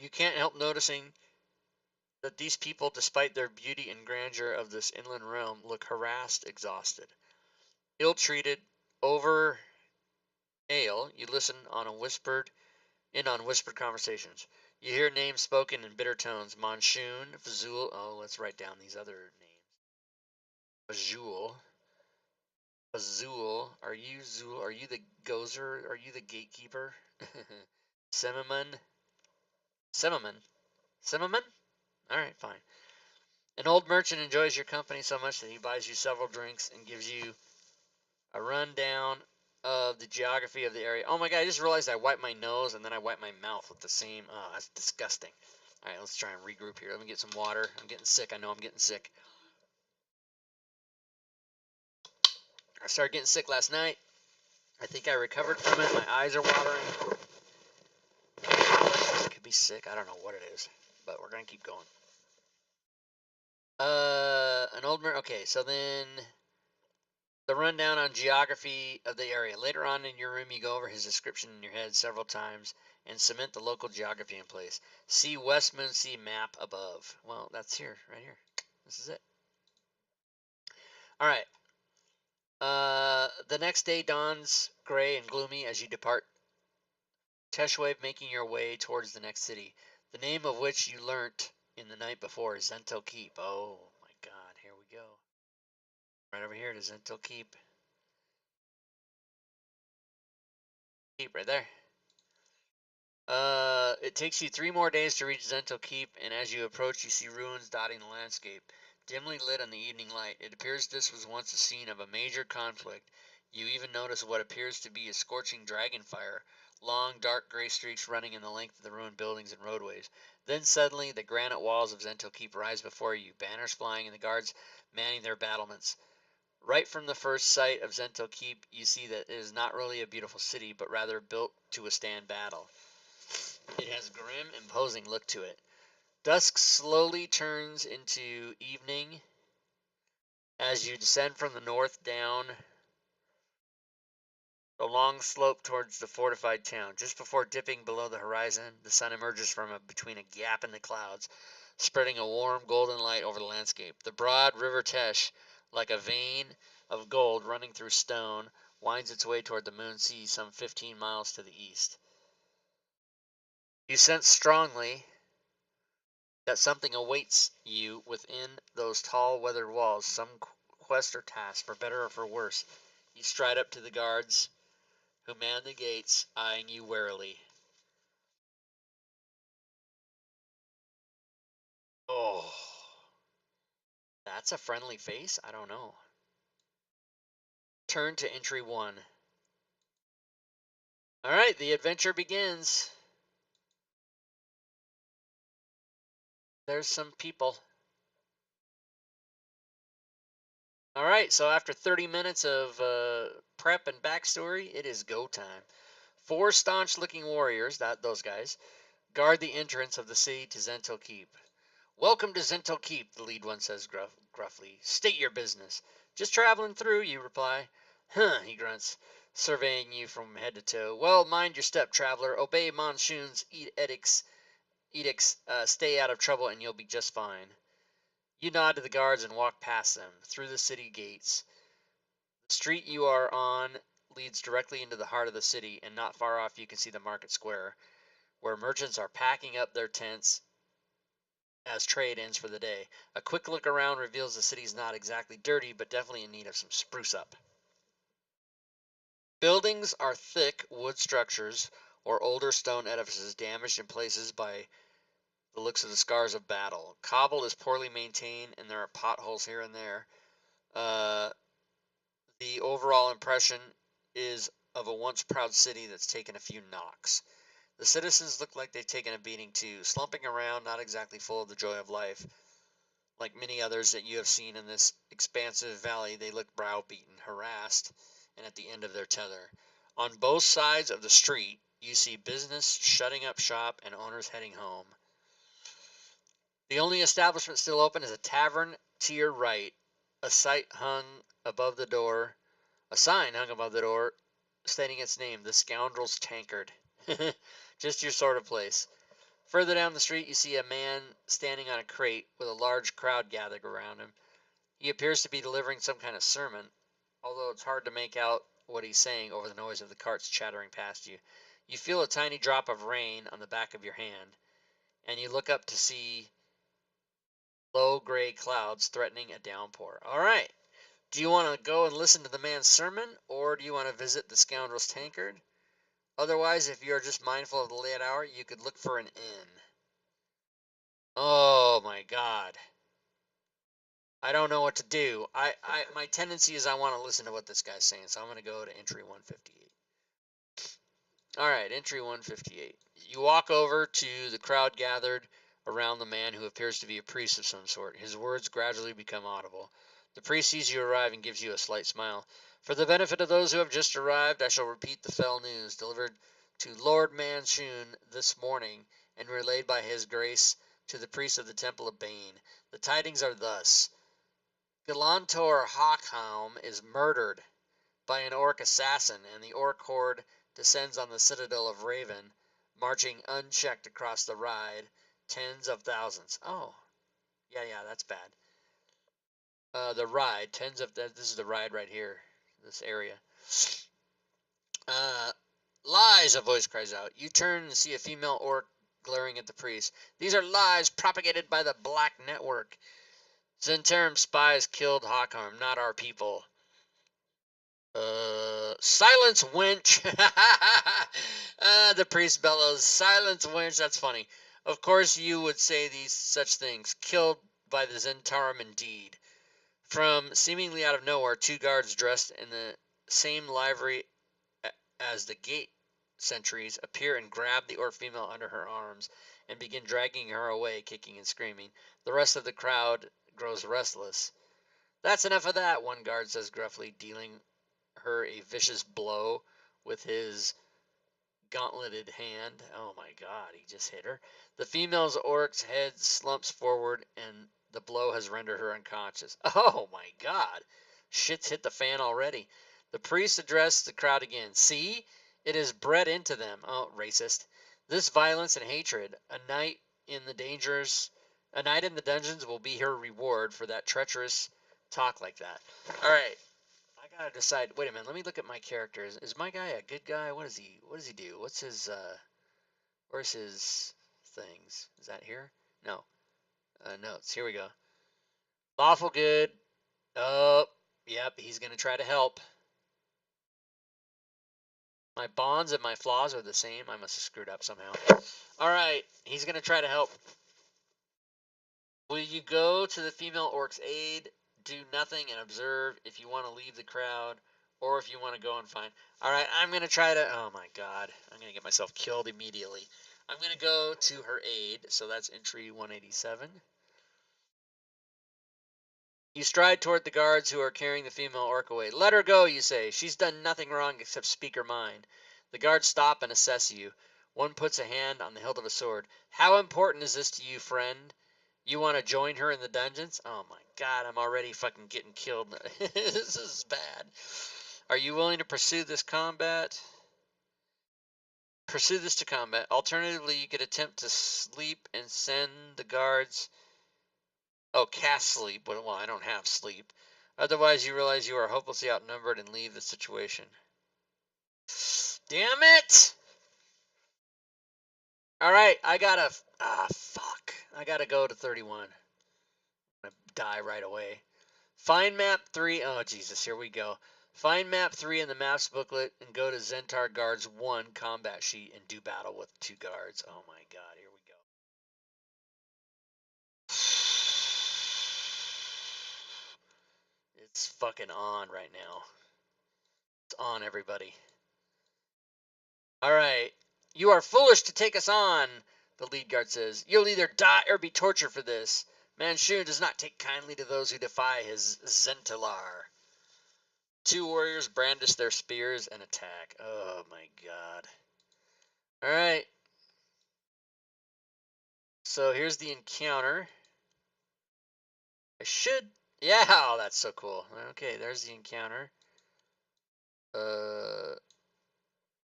You can't help noticing that these people, despite their beauty and grandeur of this inland realm, look harassed, exhausted, ill-treated, over ale. You listen on whispered conversations. You hear names spoken in bitter tones. Monsoon, Fazul. Oh, let's write down these other names. Azul. Are you Zul? Are you the Gozer? Are you the gatekeeper? Semaman. Semaman? Alright, fine. An old merchant enjoys your company so much that he buys you several drinks and gives you a rundown of the geography of the area. Oh my god, I just realized I wiped my nose and then I wiped my mouth with the same. Oh, that's disgusting. Alright, let's try and regroup here. Let me get some water. I'm getting sick. I know I'm getting sick. I started getting sick last night. I think I recovered from it. My eyes are watering. I could be sick. I don't know what it is, but we're gonna keep going. An old man. Okay, so then the rundown on geography of the area. Later on in your room, you go over his description in your head several times and cement the local geography in place. See West Moon Sea map above. Well, that's here, right here. This is it. All right. The next day dawns gray and gloomy as you depart Teshwave, making your way towards the next city, the name of which you learnt in the night before is Zhentil Keep. Oh my god, here we go. Right over here to Zhentil Keep. Keep right there. It takes you 3 more days to reach Zhentil Keep, and as you approach, you see ruins dotting the landscape, dimly lit in the evening light. It appears this was once the scene of a major conflict. You even notice what appears to be a scorching dragon fire, long, dark gray streaks running in the length of the ruined buildings and roadways. Then suddenly, the granite walls of Zhentil Keep rise before you, banners flying and the guards manning their battlements. Right from the first sight of Zhentil Keep, you see that it is not really a beautiful city, but rather built to withstand battle. It has a grim, imposing look to it. Dusk slowly turns into evening as you descend from the north down the long slope towards the fortified town. Just before dipping below the horizon, the sun emerges from between a gap in the clouds, spreading a warm golden light over the landscape. The broad river Tesh, like a vein of gold running through stone, winds its way toward the Moon Sea some 15 miles to the east. You sense strongly that something awaits you within those tall weathered walls, some quest or task, for better or for worse. You stride up to the guards, who man the gates, eyeing you warily. Oh, that's a friendly face? I don't know. Turn to entry 1. All right, the adventure begins. There's some people. All right, so after 30 minutes of prep and backstory, it is go time. 4 staunch-looking warriors, those guys, guard the entrance of the city to Zhentil Keep. Welcome to Zhentil Keep, the lead one says gruffly. State your business. Just traveling through, you reply. Huh, he grunts, surveying you from head to toe. Well, mind your step, traveler. Obey Monshoon's edicts. Stay out of trouble and you'll be just fine. You nod to the guards and walk past them, through the city gates. The street you are on leads directly into the heart of the city, and not far off you can see the market square, where merchants are packing up their tents as trade ends for the day. A quick look around reveals the city's not exactly dirty, but definitely in need of some spruce up. Buildings are thick wood structures or older stone edifices damaged in places by the looks of the scars of battle. Cobble is poorly maintained, and there are potholes here and there. The overall impression is of a once proud city that's taken a few knocks. The citizens look like they've taken a beating too, slumping around, not exactly full of the joy of life. Like many others that you have seen in this expansive valley, they look browbeaten, harassed, and at the end of their tether. On both sides of the street, you see business shutting up shop and owners heading home. The only establishment still open is a tavern to your right. A sign hung above the door stating its name, the Scoundrel's Tankard. Just your sort of place. Further down the street, you see a man standing on a crate with a large crowd gathered around him. He appears to be delivering some kind of sermon, although it's hard to make out what he's saying over the noise of the carts chattering past you. You feel a tiny drop of rain on the back of your hand, and you look up to see low gray clouds threatening a downpour. All right. Do you want to go and listen to the man's sermon, or do you want to visit the Scoundrel's Tankard? Otherwise, if you are just mindful of the late hour, you could look for an inn. Oh my God. I don't know what to do. My tendency is I want to listen to what this guy's saying, so I'm going to go to entry 158. All right, entry 158. You walk over to the crowd gathered around the man who appears to be a priest of some sort. His words gradually become audible. The priest sees you arrive and gives you a slight smile. For the benefit of those who have just arrived, I shall repeat the fell news delivered to Lord Manshoon this morning and relayed by his grace to the priest of the Temple of Bane. The tidings are thus. Galantor Hawkhelm is murdered by an orc assassin, and the orc horde descends on the citadel of Raven, marching unchecked across the Ride, tens of thousands. Oh, yeah, that's bad. The Ride, this is the Ride right here, this area. Lies, a voice cries out. You turn and see a female orc glaring at the priest. These are lies propagated by the Black Network. Zentarum spies killed Hawkhelm, not our people. Silence, wench! The priest bellows. Silence, wench. That's funny. Of course you would say these such things. Killed by the Zentarum indeed. From seemingly out of nowhere, 2 guards dressed in the same livery as the gate sentries appear and grab the orc female under her arms and begin dragging her away, kicking and screaming. The rest of the crowd grows restless. That's enough of that, one guard says gruffly, dealing her a vicious blow with his gauntleted hand. Oh my God, he just hit her. The female's orc's head slumps forward and the blow has rendered her unconscious. Oh my God, shit's hit the fan already. The priest addressed the crowd again. See, it is bred into them. Oh, racist. This violence and hatred. A night in the dungeons will be her reward for that treacherous talk like that. All right. I gotta decide. Wait a minute. Let me look at my character. Is my guy a good guy? What does he do? What's his where's his things? Is that here? No. Notes. Here we go. Lawful good. Oh, yep. He's gonna try to help. My bonds and my flaws are the same. I must have screwed up somehow. All right, he's going to try to help. Will you go to the female orc's aid, do nothing, and observe if you want to leave the crowd, or if you want to go and find... All right, I'm going to try to... Oh, my God. I'm going to get myself killed immediately. I'm going to go to her aid, so that's entry 187. You stride toward the guards who are carrying the female orc away. Let her go, you say. She's done nothing wrong except speak her mind. The guards stop and assess you. One puts a hand on the hilt of a sword. How important is this to you, friend? You want to join her in the dungeons? Oh my God, I'm already fucking getting killed. This is bad. Are you willing to pursue this combat? Pursue this to combat. Alternatively, you could attempt to sleep and send the guards... Oh, cast sleep. Well, I don't have sleep. Otherwise, you realize you are hopelessly outnumbered and leave the situation. Damn it! Alright, I gotta... fuck. I gotta go to 31. I'm gonna die right away. Find map 3. Oh, Jesus, here we go. Find map 3 in the maps booklet and go to Zentar Guards 1 combat sheet and do battle with 2 guards. Oh my God, here we go. It's fucking on right now. It's on, everybody. Alright. You are foolish to take us on, the lead guard says. You'll either die or be tortured for this. Manchun does not take kindly to those who defy his Zhentilar. 2 warriors brandish their spears and attack. Oh my God. Alright. So here's the encounter. I should... Yeah, oh, that's so cool. Okay, there's the encounter.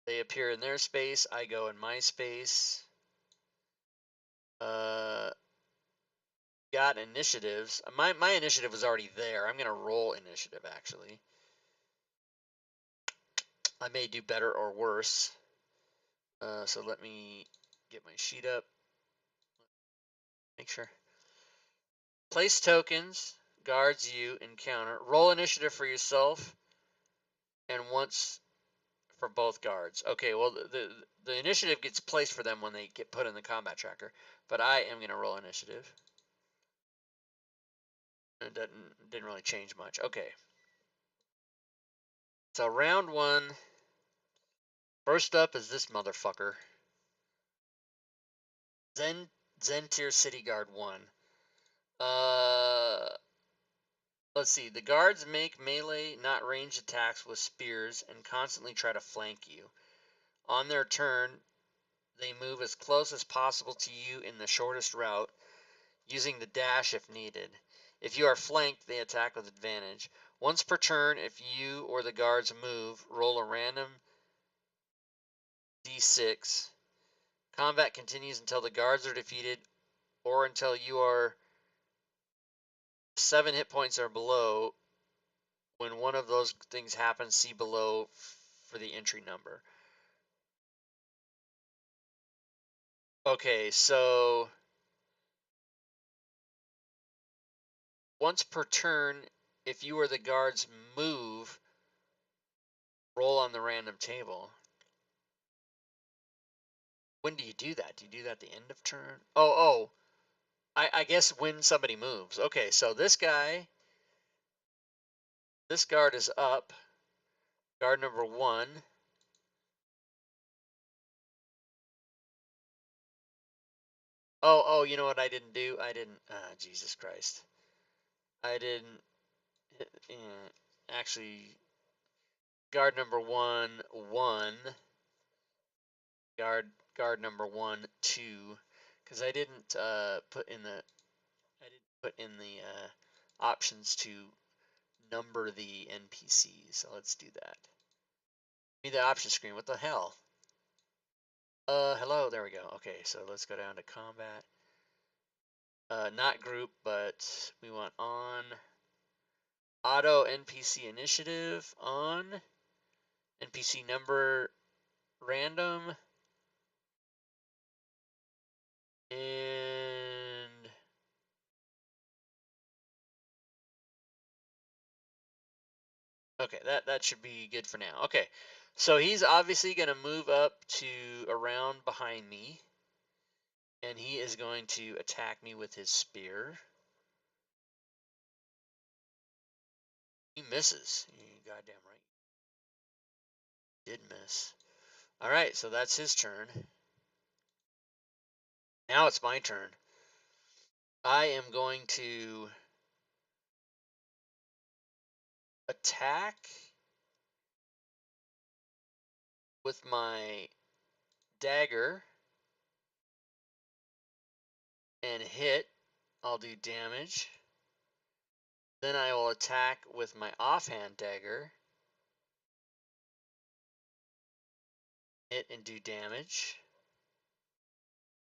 They appear in their space. I go in my space. Got initiatives. My initiative was already there. I'm going to roll initiative, actually. I may do better or worse. So let me get my sheet up. Make sure. Place tokens. Guards you encounter. Roll initiative for yourself. And once for both guards. Okay, well, the initiative gets placed for them when they get put in the combat tracker. But I am going to roll initiative. It didn't really change much. Okay. So round 1. First up is this motherfucker. Zentir City Guard 1. Let's see. The guards make melee, not ranged attacks with spears and constantly try to flank you. On their turn, they move as close as possible to you in the shortest route, using the dash if needed. If you are flanked, they attack with advantage. Once per turn, if you or the guards move, roll a random d6. Combat continues until the guards are defeated or until you are 7 hit points or below. When one of those things happens, see below for the entry number. Okay, so once per turn, if you or the guards move, roll on the random table. When do you do that? Do you do that at the end of turn? Oh, I guess when somebody moves. Okay, so this guard is up. Guard number 1. Oh, you know what I didn't do? Jesus Christ. I didn't, actually, guard number 1, 1. Guard number 1, 2. Because I didn't put in the options to number the NPCs. So let's do that. Give me the option screen. What the hell? Hello. There we go. Okay, so let's go down to combat. Not group, but we want on. Auto NPC initiative on. NPC number random. And Okay, that should be good for now. Okay, so he's obviously going to move up to around behind me, and he is going to attack me with his spear. He misses. You goddamn right. Did miss. All right, so that's his turn. Now it's my turn. I am going to attack with my dagger and hit. I'll do damage. Then I will attack with my offhand dagger, hit and do damage.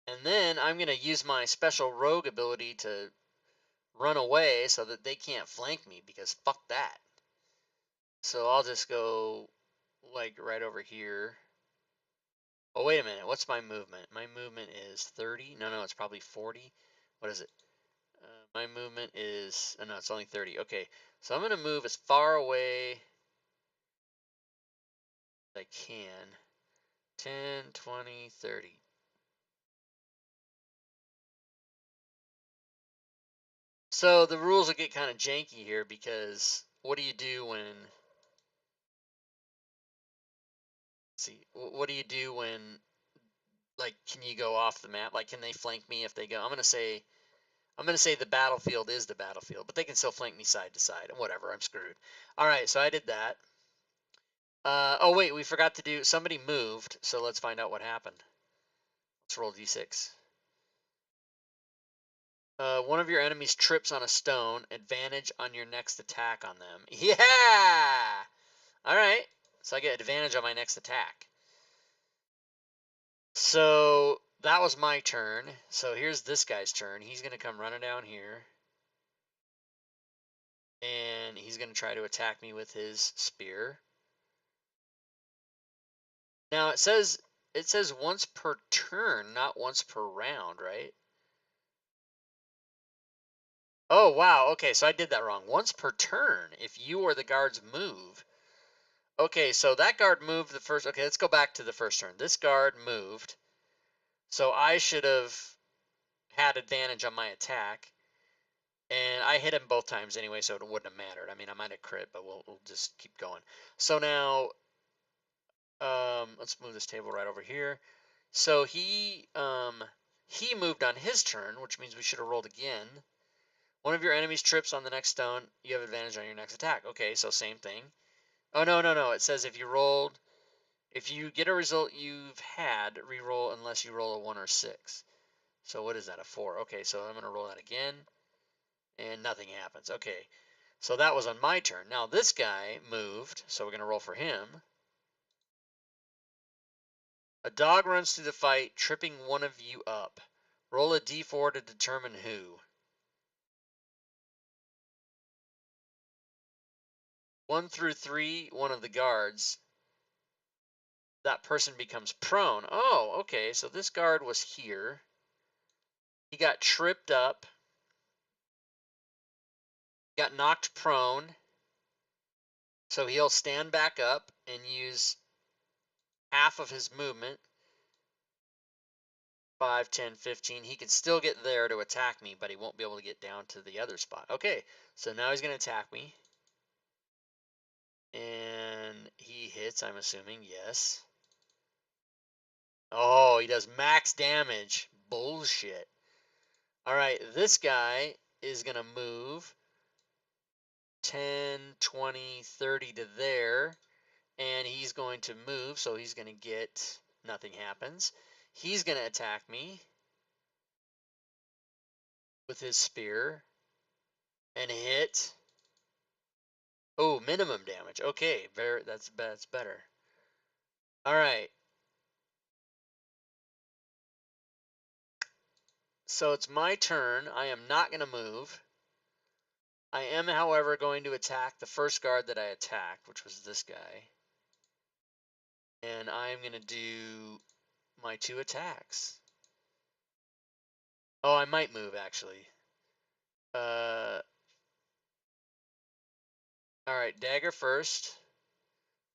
And then I'm going to use my special rogue ability to run away so that they can't flank me, because fuck that. So I'll just go like right over here. Oh, wait a minute. What's my movement? My movement is 30. No, it's probably 40. What is it? My movement is, oh no, it's only 30. Okay, so I'm going to move as far away as I can. 10, 20, 30. So the rules will get kind of janky here, because what do you do when, see, what do you do when, like, can you go off the map? Like, can they flank me if they go? I'm gonna say the battlefield is the battlefield, but they can still flank me side to side. Whatever, I'm screwed. All right, so I did that. Oh wait, we forgot to do. Somebody moved, so let's find out what happened. Let's roll d6. One of your enemies trips on a stone. Advantage on your next attack on them. Yeah. All right. So I get advantage on my next attack. So that was my turn. So here's this guy's turn. He's going to come running down here. And he's going to try to attack me with his spear. Now it says once per turn, not once per round, right? Oh, wow. Okay, so I did that wrong. Once per turn, if you or the guards move. Okay, so that guard moved the first. Okay, let's go back to the first turn. This guard moved. So I should have had advantage on my attack. And I hit him both times anyway, so it wouldn't have mattered. I mean, I might have crit, but we'll just keep going. So now, let's move this table right over here. So he moved on his turn, which means we should have rolled again. One of your enemies trips on the next stone. You have advantage on your next attack. Okay, so same thing. Oh, no. It says if you get a result you've had, re-roll unless you roll a 1 or 6. So what is that, a 4? Okay, so I'm going to roll that again, and nothing happens. Okay, so that was on my turn. Now this guy moved, so we're going to roll for him. A dog runs through the fight, tripping one of you up. Roll a d4 to determine who. 1 through 3, one of the guards. That person becomes prone. Oh, okay, so this guard was here. He got tripped up, got knocked prone, so he'll stand back up and use half of his movement. 5, 10, 15. He can still get there to attack me, but he won't be able to get down to the other spot. Okay, so now he's going to attack me. And he hits, I'm assuming. Yes. Oh, he does max damage. Bullshit. All right, this guy is going to move 10, 20, 30 to there. And he's going to move, so he's going to get, nothing happens. He's going to attack me with his spear and hit. Oh, minimum damage. Okay, that's better. All right. So it's my turn. I am not going to move. I am, however, going to attack the first guard that I attacked, which was this guy. And I'm going to do my 2 attacks. Oh, I might move, actually. All right, dagger first.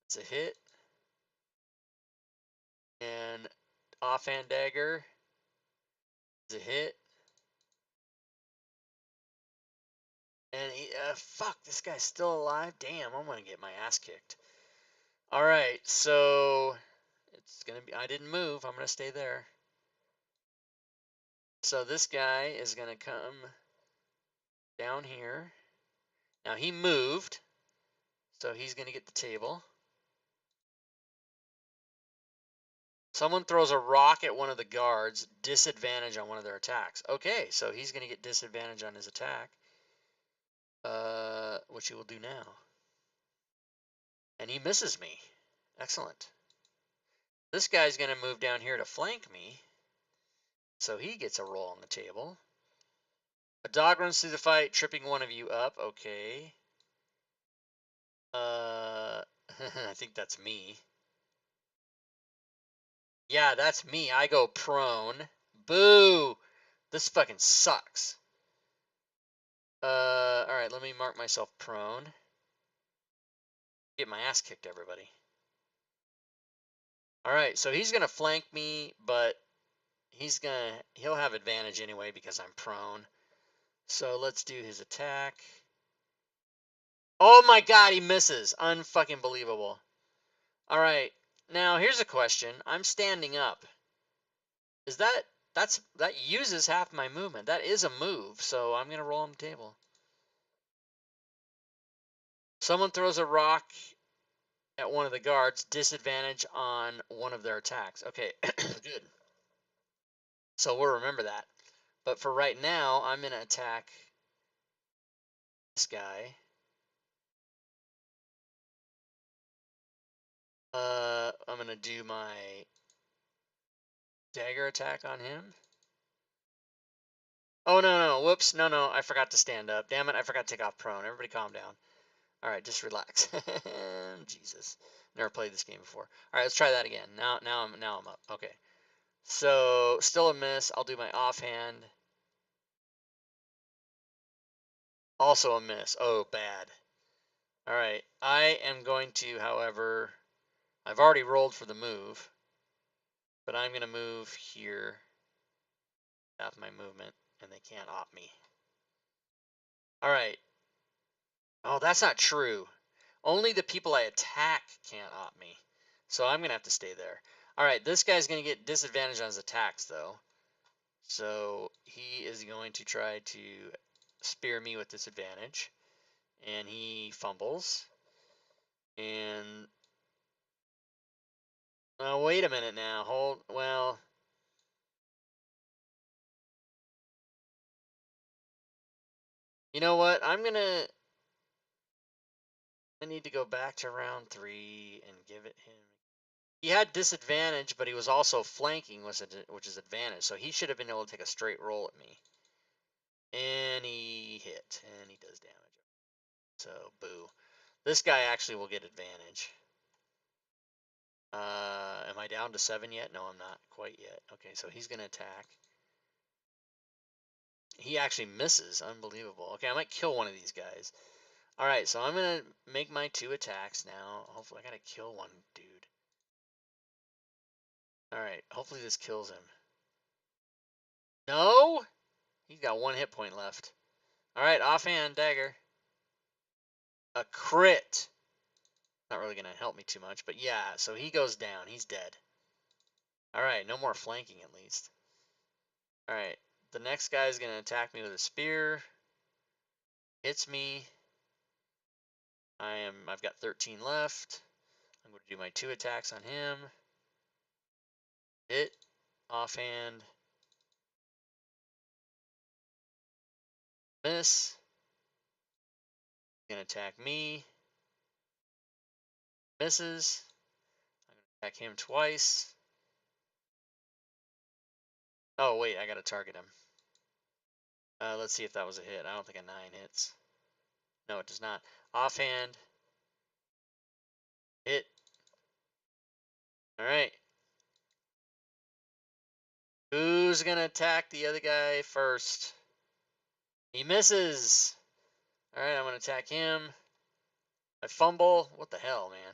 It's a hit. And offhand dagger is a hit. And he, fuck, this guy's still alive. Damn, I'm gonna get my ass kicked. All right, so it's gonna be. I didn't move. I'm gonna stay there. So this guy is gonna come down here. Now he moved, so he's gonna get the table. Someone throws a rock at one of the guards, disadvantage on one of their attacks. Okay, so he's gonna get disadvantage on his attack, which he will do now. And he misses me. Excellent. This guy's gonna move down here to flank me, so he gets a roll on the table. A dog runs through the fight, tripping one of you up. Okay. I think that's me. Yeah, that's me. I go prone. Boo! This fucking sucks. Alright, let me mark myself prone. Get my ass kicked, everybody. Alright, so he's gonna flank me, but he'll have advantage anyway because I'm prone. So let's do his attack. Oh my god, he misses. Unfucking believable. Alright, now here's a question. I'm standing up. Is that uses half my movement. That is a move, so I'm gonna roll on the table. Someone throws a rock at one of the guards, disadvantage on one of their attacks. Okay, good. So we'll remember that. But for right now, I'm gonna attack this guy. I'm gonna do my dagger attack on him. Oh, no, whoops, no, I forgot to stand up. Damn it, I forgot to take off prone. Everybody calm down. All right, just relax. Jesus, never played this game before. All right, let's try that again. Now I'm up. Okay, so still a miss. I'll do my offhand. Also a miss. Oh, bad. All right, I am going to, however, I've already rolled for the move, but I'm gonna move here. Half my movement, and they can't op me. All right. Oh, that's not true. Only the people I attack can't op me. So I'm going to have to stay there. All right, this guy's going to get disadvantage on his attacks, though. So he is going to try to spear me with disadvantage. And he fumbles. And... oh, wait a minute now. Well... you know what? I need to go back to round 3 and give it him. He had disadvantage, but he was also flanking, which is advantage. So he should have been able to take a straight roll at me. And he hit, and he does damage. So, boo. This guy actually will get advantage. Am I down to 7 yet? No, I'm not quite yet. Okay, so he's going to attack. He actually misses. Unbelievable. Okay, I might kill one of these guys. All right, so I'm going to make my 2 attacks now. Hopefully, I got to kill one dude. All right, hopefully this kills him. No? He's got 1 hit point left. All right, offhand dagger. A crit. Not really going to help me too much, but yeah, so he goes down. He's dead. All right, no more flanking at least. All right, the next guy is going to attack me with a spear. Hits me. I've got 13 left. I'm going to do my 2 attacks on him. Hit, offhand, miss. He's going to attack me. Misses. I'm going to attack him twice. Oh, wait, I got to target him. Let's see if that was a hit. I don't think a 9 hits. No, it does not. Offhand. Hit. All right. Who's going to attack the other guy first? He misses. All right, I'm going to attack him. I fumble. What the hell, man?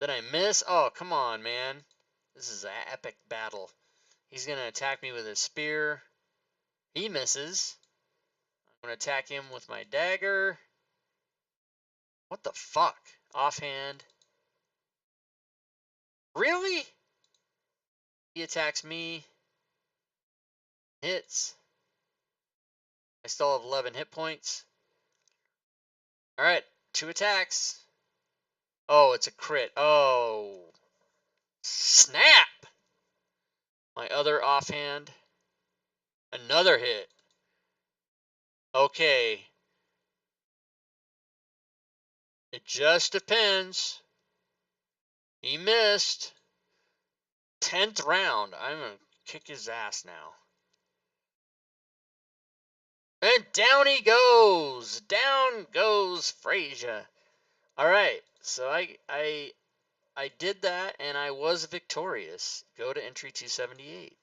Then I miss. Oh, come on, man. This is an epic battle. He's going to attack me with his spear. He misses. I'm going to attack him with my dagger. What the fuck? Offhand. Really? He attacks me. Hits. I still have 11 hit points. Alright, 2 attacks. Oh, it's a crit. Oh. Snap! My other offhand. Another hit. Okay. It just depends. He missed. 10th round. I'm going to kick his ass now. And down he goes. Down goes Frazier. All right. So I did that and I was victorious. Go to entry 278.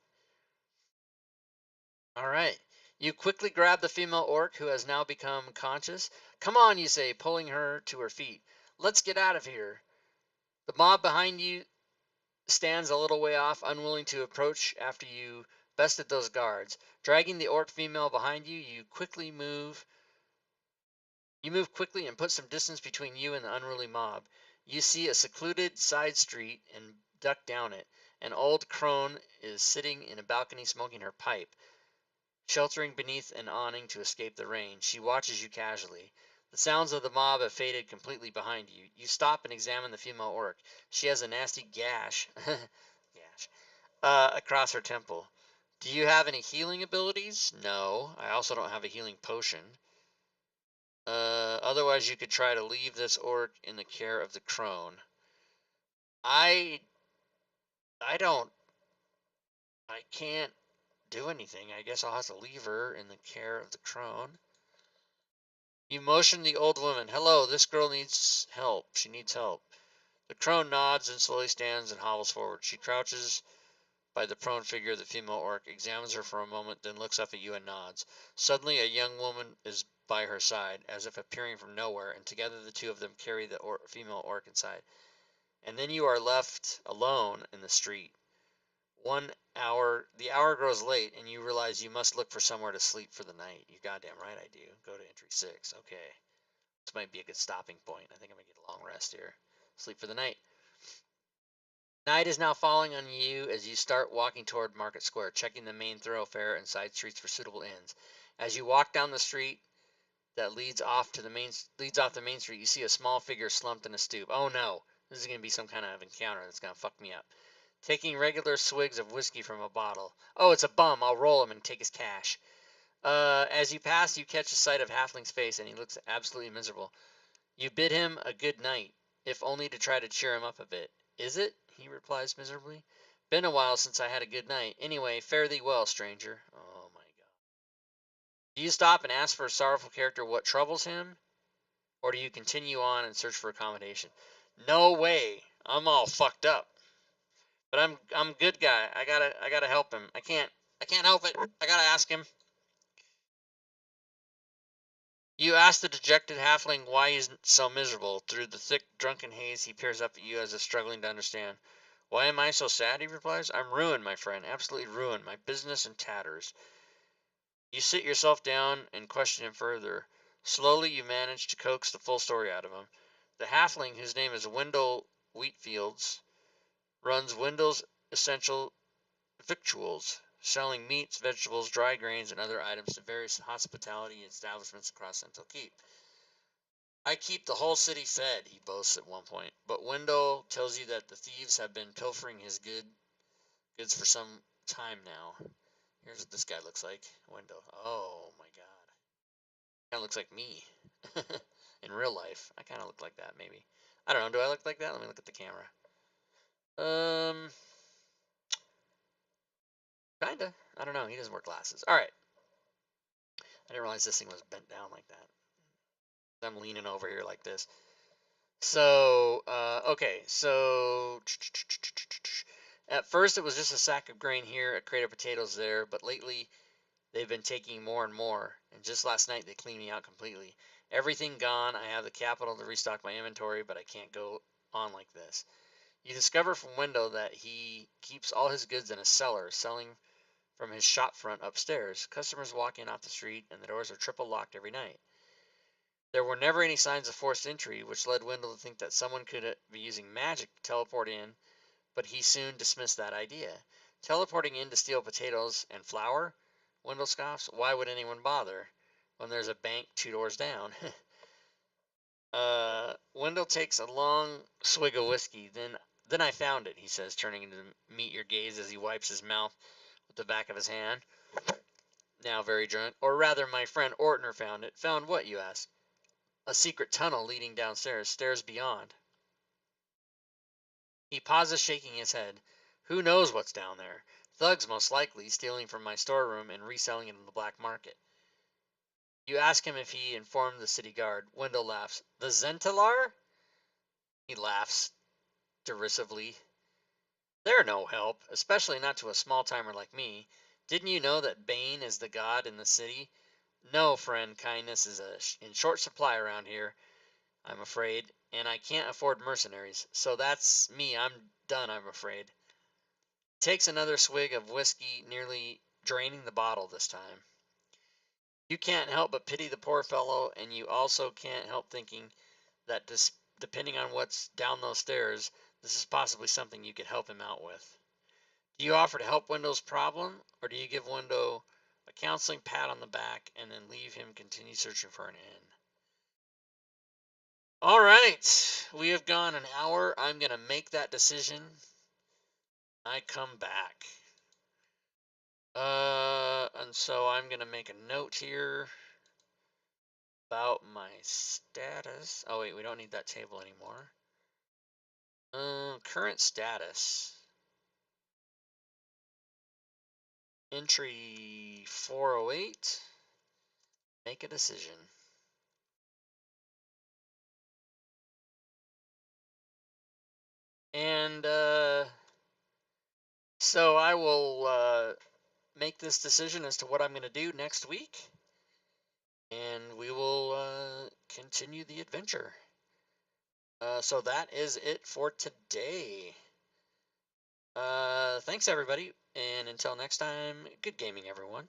All right. You quickly grab the female orc who has now become conscious. Come on, you say, pulling her to her feet. Let's get out of here. The mob behind you stands a little way off, unwilling to approach after you bested those guards. Dragging the orc female behind you, you move quickly and put some distance between you and the unruly mob. You see a secluded side street and duck down it. An old crone is sitting in a balcony smoking her pipe, sheltering beneath an awning to escape the rain. She watches you casually. The sounds of the mob have faded completely behind you. You stop and examine the female orc. She has a nasty gash across her temple. Do you have any healing abilities? No. I also don't have a healing potion. Otherwise, you could try to leave this orc in the care of the crone. I can't do anything. I guess I'll have to leave her in the care of the crone. You motion the old woman. Hello, this girl needs help. She needs help. The crone nods and slowly stands and hobbles forward. She crouches by the prone figure of the female orc, examines her for a moment, then looks up at you and nods. Suddenly, a young woman is by her side, as if appearing from nowhere, and together the two of them carry the female orc inside. And then you are left alone in the street. The hour grows late, and you realize you must look for somewhere to sleep for the night. You're goddamn right I do. Go to entry 6. Okay. This might be a good stopping point. I think I'm going to get a long rest here. Sleep for the night. Night is now falling on you as you start walking toward Market Square, checking the main thoroughfare and side streets for suitable inns. As you walk down the street that leads off the main street, you see a small figure slumped in a stoop. Oh no, this is going to be some kind of encounter that's going to fuck me up. Taking regular swigs of whiskey from a bottle. Oh, it's a bum. I'll roll him and take his cash. As you pass, you catch a sight of Halfling's face, and he looks absolutely miserable. You bid him a good night, if only to try to cheer him up a bit. Is it? He replies miserably. Been a while since I had a good night. Anyway, fare thee well, stranger. Oh my god. Do you stop and ask for a sorrowful character what troubles him? Or do you continue on and search for accommodation? No way. I'm all fucked up. But I'm a good guy. I gotta help him. I can't help it. I gotta ask him. You ask the dejected halfling why he's so miserable. Through the thick, drunken haze, he peers up at you as if struggling to understand. Why am I so sad? He replies. I'm ruined, my friend. Absolutely ruined. My business in tatters. You sit yourself down and question him further. Slowly, you manage to coax the full story out of him. The halfling, whose name is Wendell Wheatfields, runs Wendell's Essential Victuals, selling meats, vegetables, dry grains, and other items to various hospitality establishments across Zhentil Keep. I keep the whole city fed, he boasts at one point, but Wendell tells you that the thieves have been pilfering his goods for some time now. Here's what this guy looks like. Wendell. Oh my god. Kind of looks like me. In real life. I kind of look like that, maybe. I don't know. Do I look like that? Let me look at the camera. Kinda. I don't know. He doesn't wear glasses. Alright. I didn't realize this thing was bent down like that. I'm leaning over here like this. So, okay. So, at first it was just a sack of grain here, a crate of potatoes there, but lately they've been taking more and more. And just last night they cleaned me out completely. Everything gone. I have the capital to restock my inventory, but I can't go on like this. You discover from Wendell that he keeps all his goods in a cellar, selling from his shop front upstairs. Customers walk in off the street, and the doors are triple locked every night. There were never any signs of forced entry, which led Wendell to think that someone could be using magic to teleport in, but he soon dismissed that idea. Teleporting in to steal potatoes and flour? Wendell scoffs. Why would anyone bother when there's a bank 2 doors down? Wendell takes a long swig of whiskey. Then I found it, he says, turning to meet your gaze as he wipes his mouth with the back of his hand. Now very drunk. Or rather, my friend Ortner found it. Found what, you ask? A secret tunnel leading downstairs, stairs beyond. He pauses, shaking his head. Who knows what's down there? Thugs, most likely, stealing from my storeroom and reselling it in the black market. You ask him if he informed the city guard. Wendell laughs. The Zhentilar? He laughs derisively. They're no help, especially not to a small-timer like me. Didn't you know that Bane is the god in the city? No, friend, kindness is in short supply around here, I'm afraid, and I can't afford mercenaries. So that's me. I'm done, I'm afraid. Takes another swig of whiskey, nearly draining the bottle this time. You can't help but pity the poor fellow, and you also can't help thinking that depending on what's down those stairs, this is possibly something you could help him out with. Do you offer to help Wendell's problem, or do you give Wendell a counseling pat on the back and then leave him continue searching for an inn? All right, we have gone an hour. I'm going to make that decision. I come back. And so I'm going to make a note here about my status. Oh, wait, we don't need that table anymore. Current status. Entry 408. Make a decision. And, so I will, make this decision as to what I'm going to do next week. And we will, continue the adventure. So that is it for today. Thanks, everybody. And until next time, good gaming, everyone.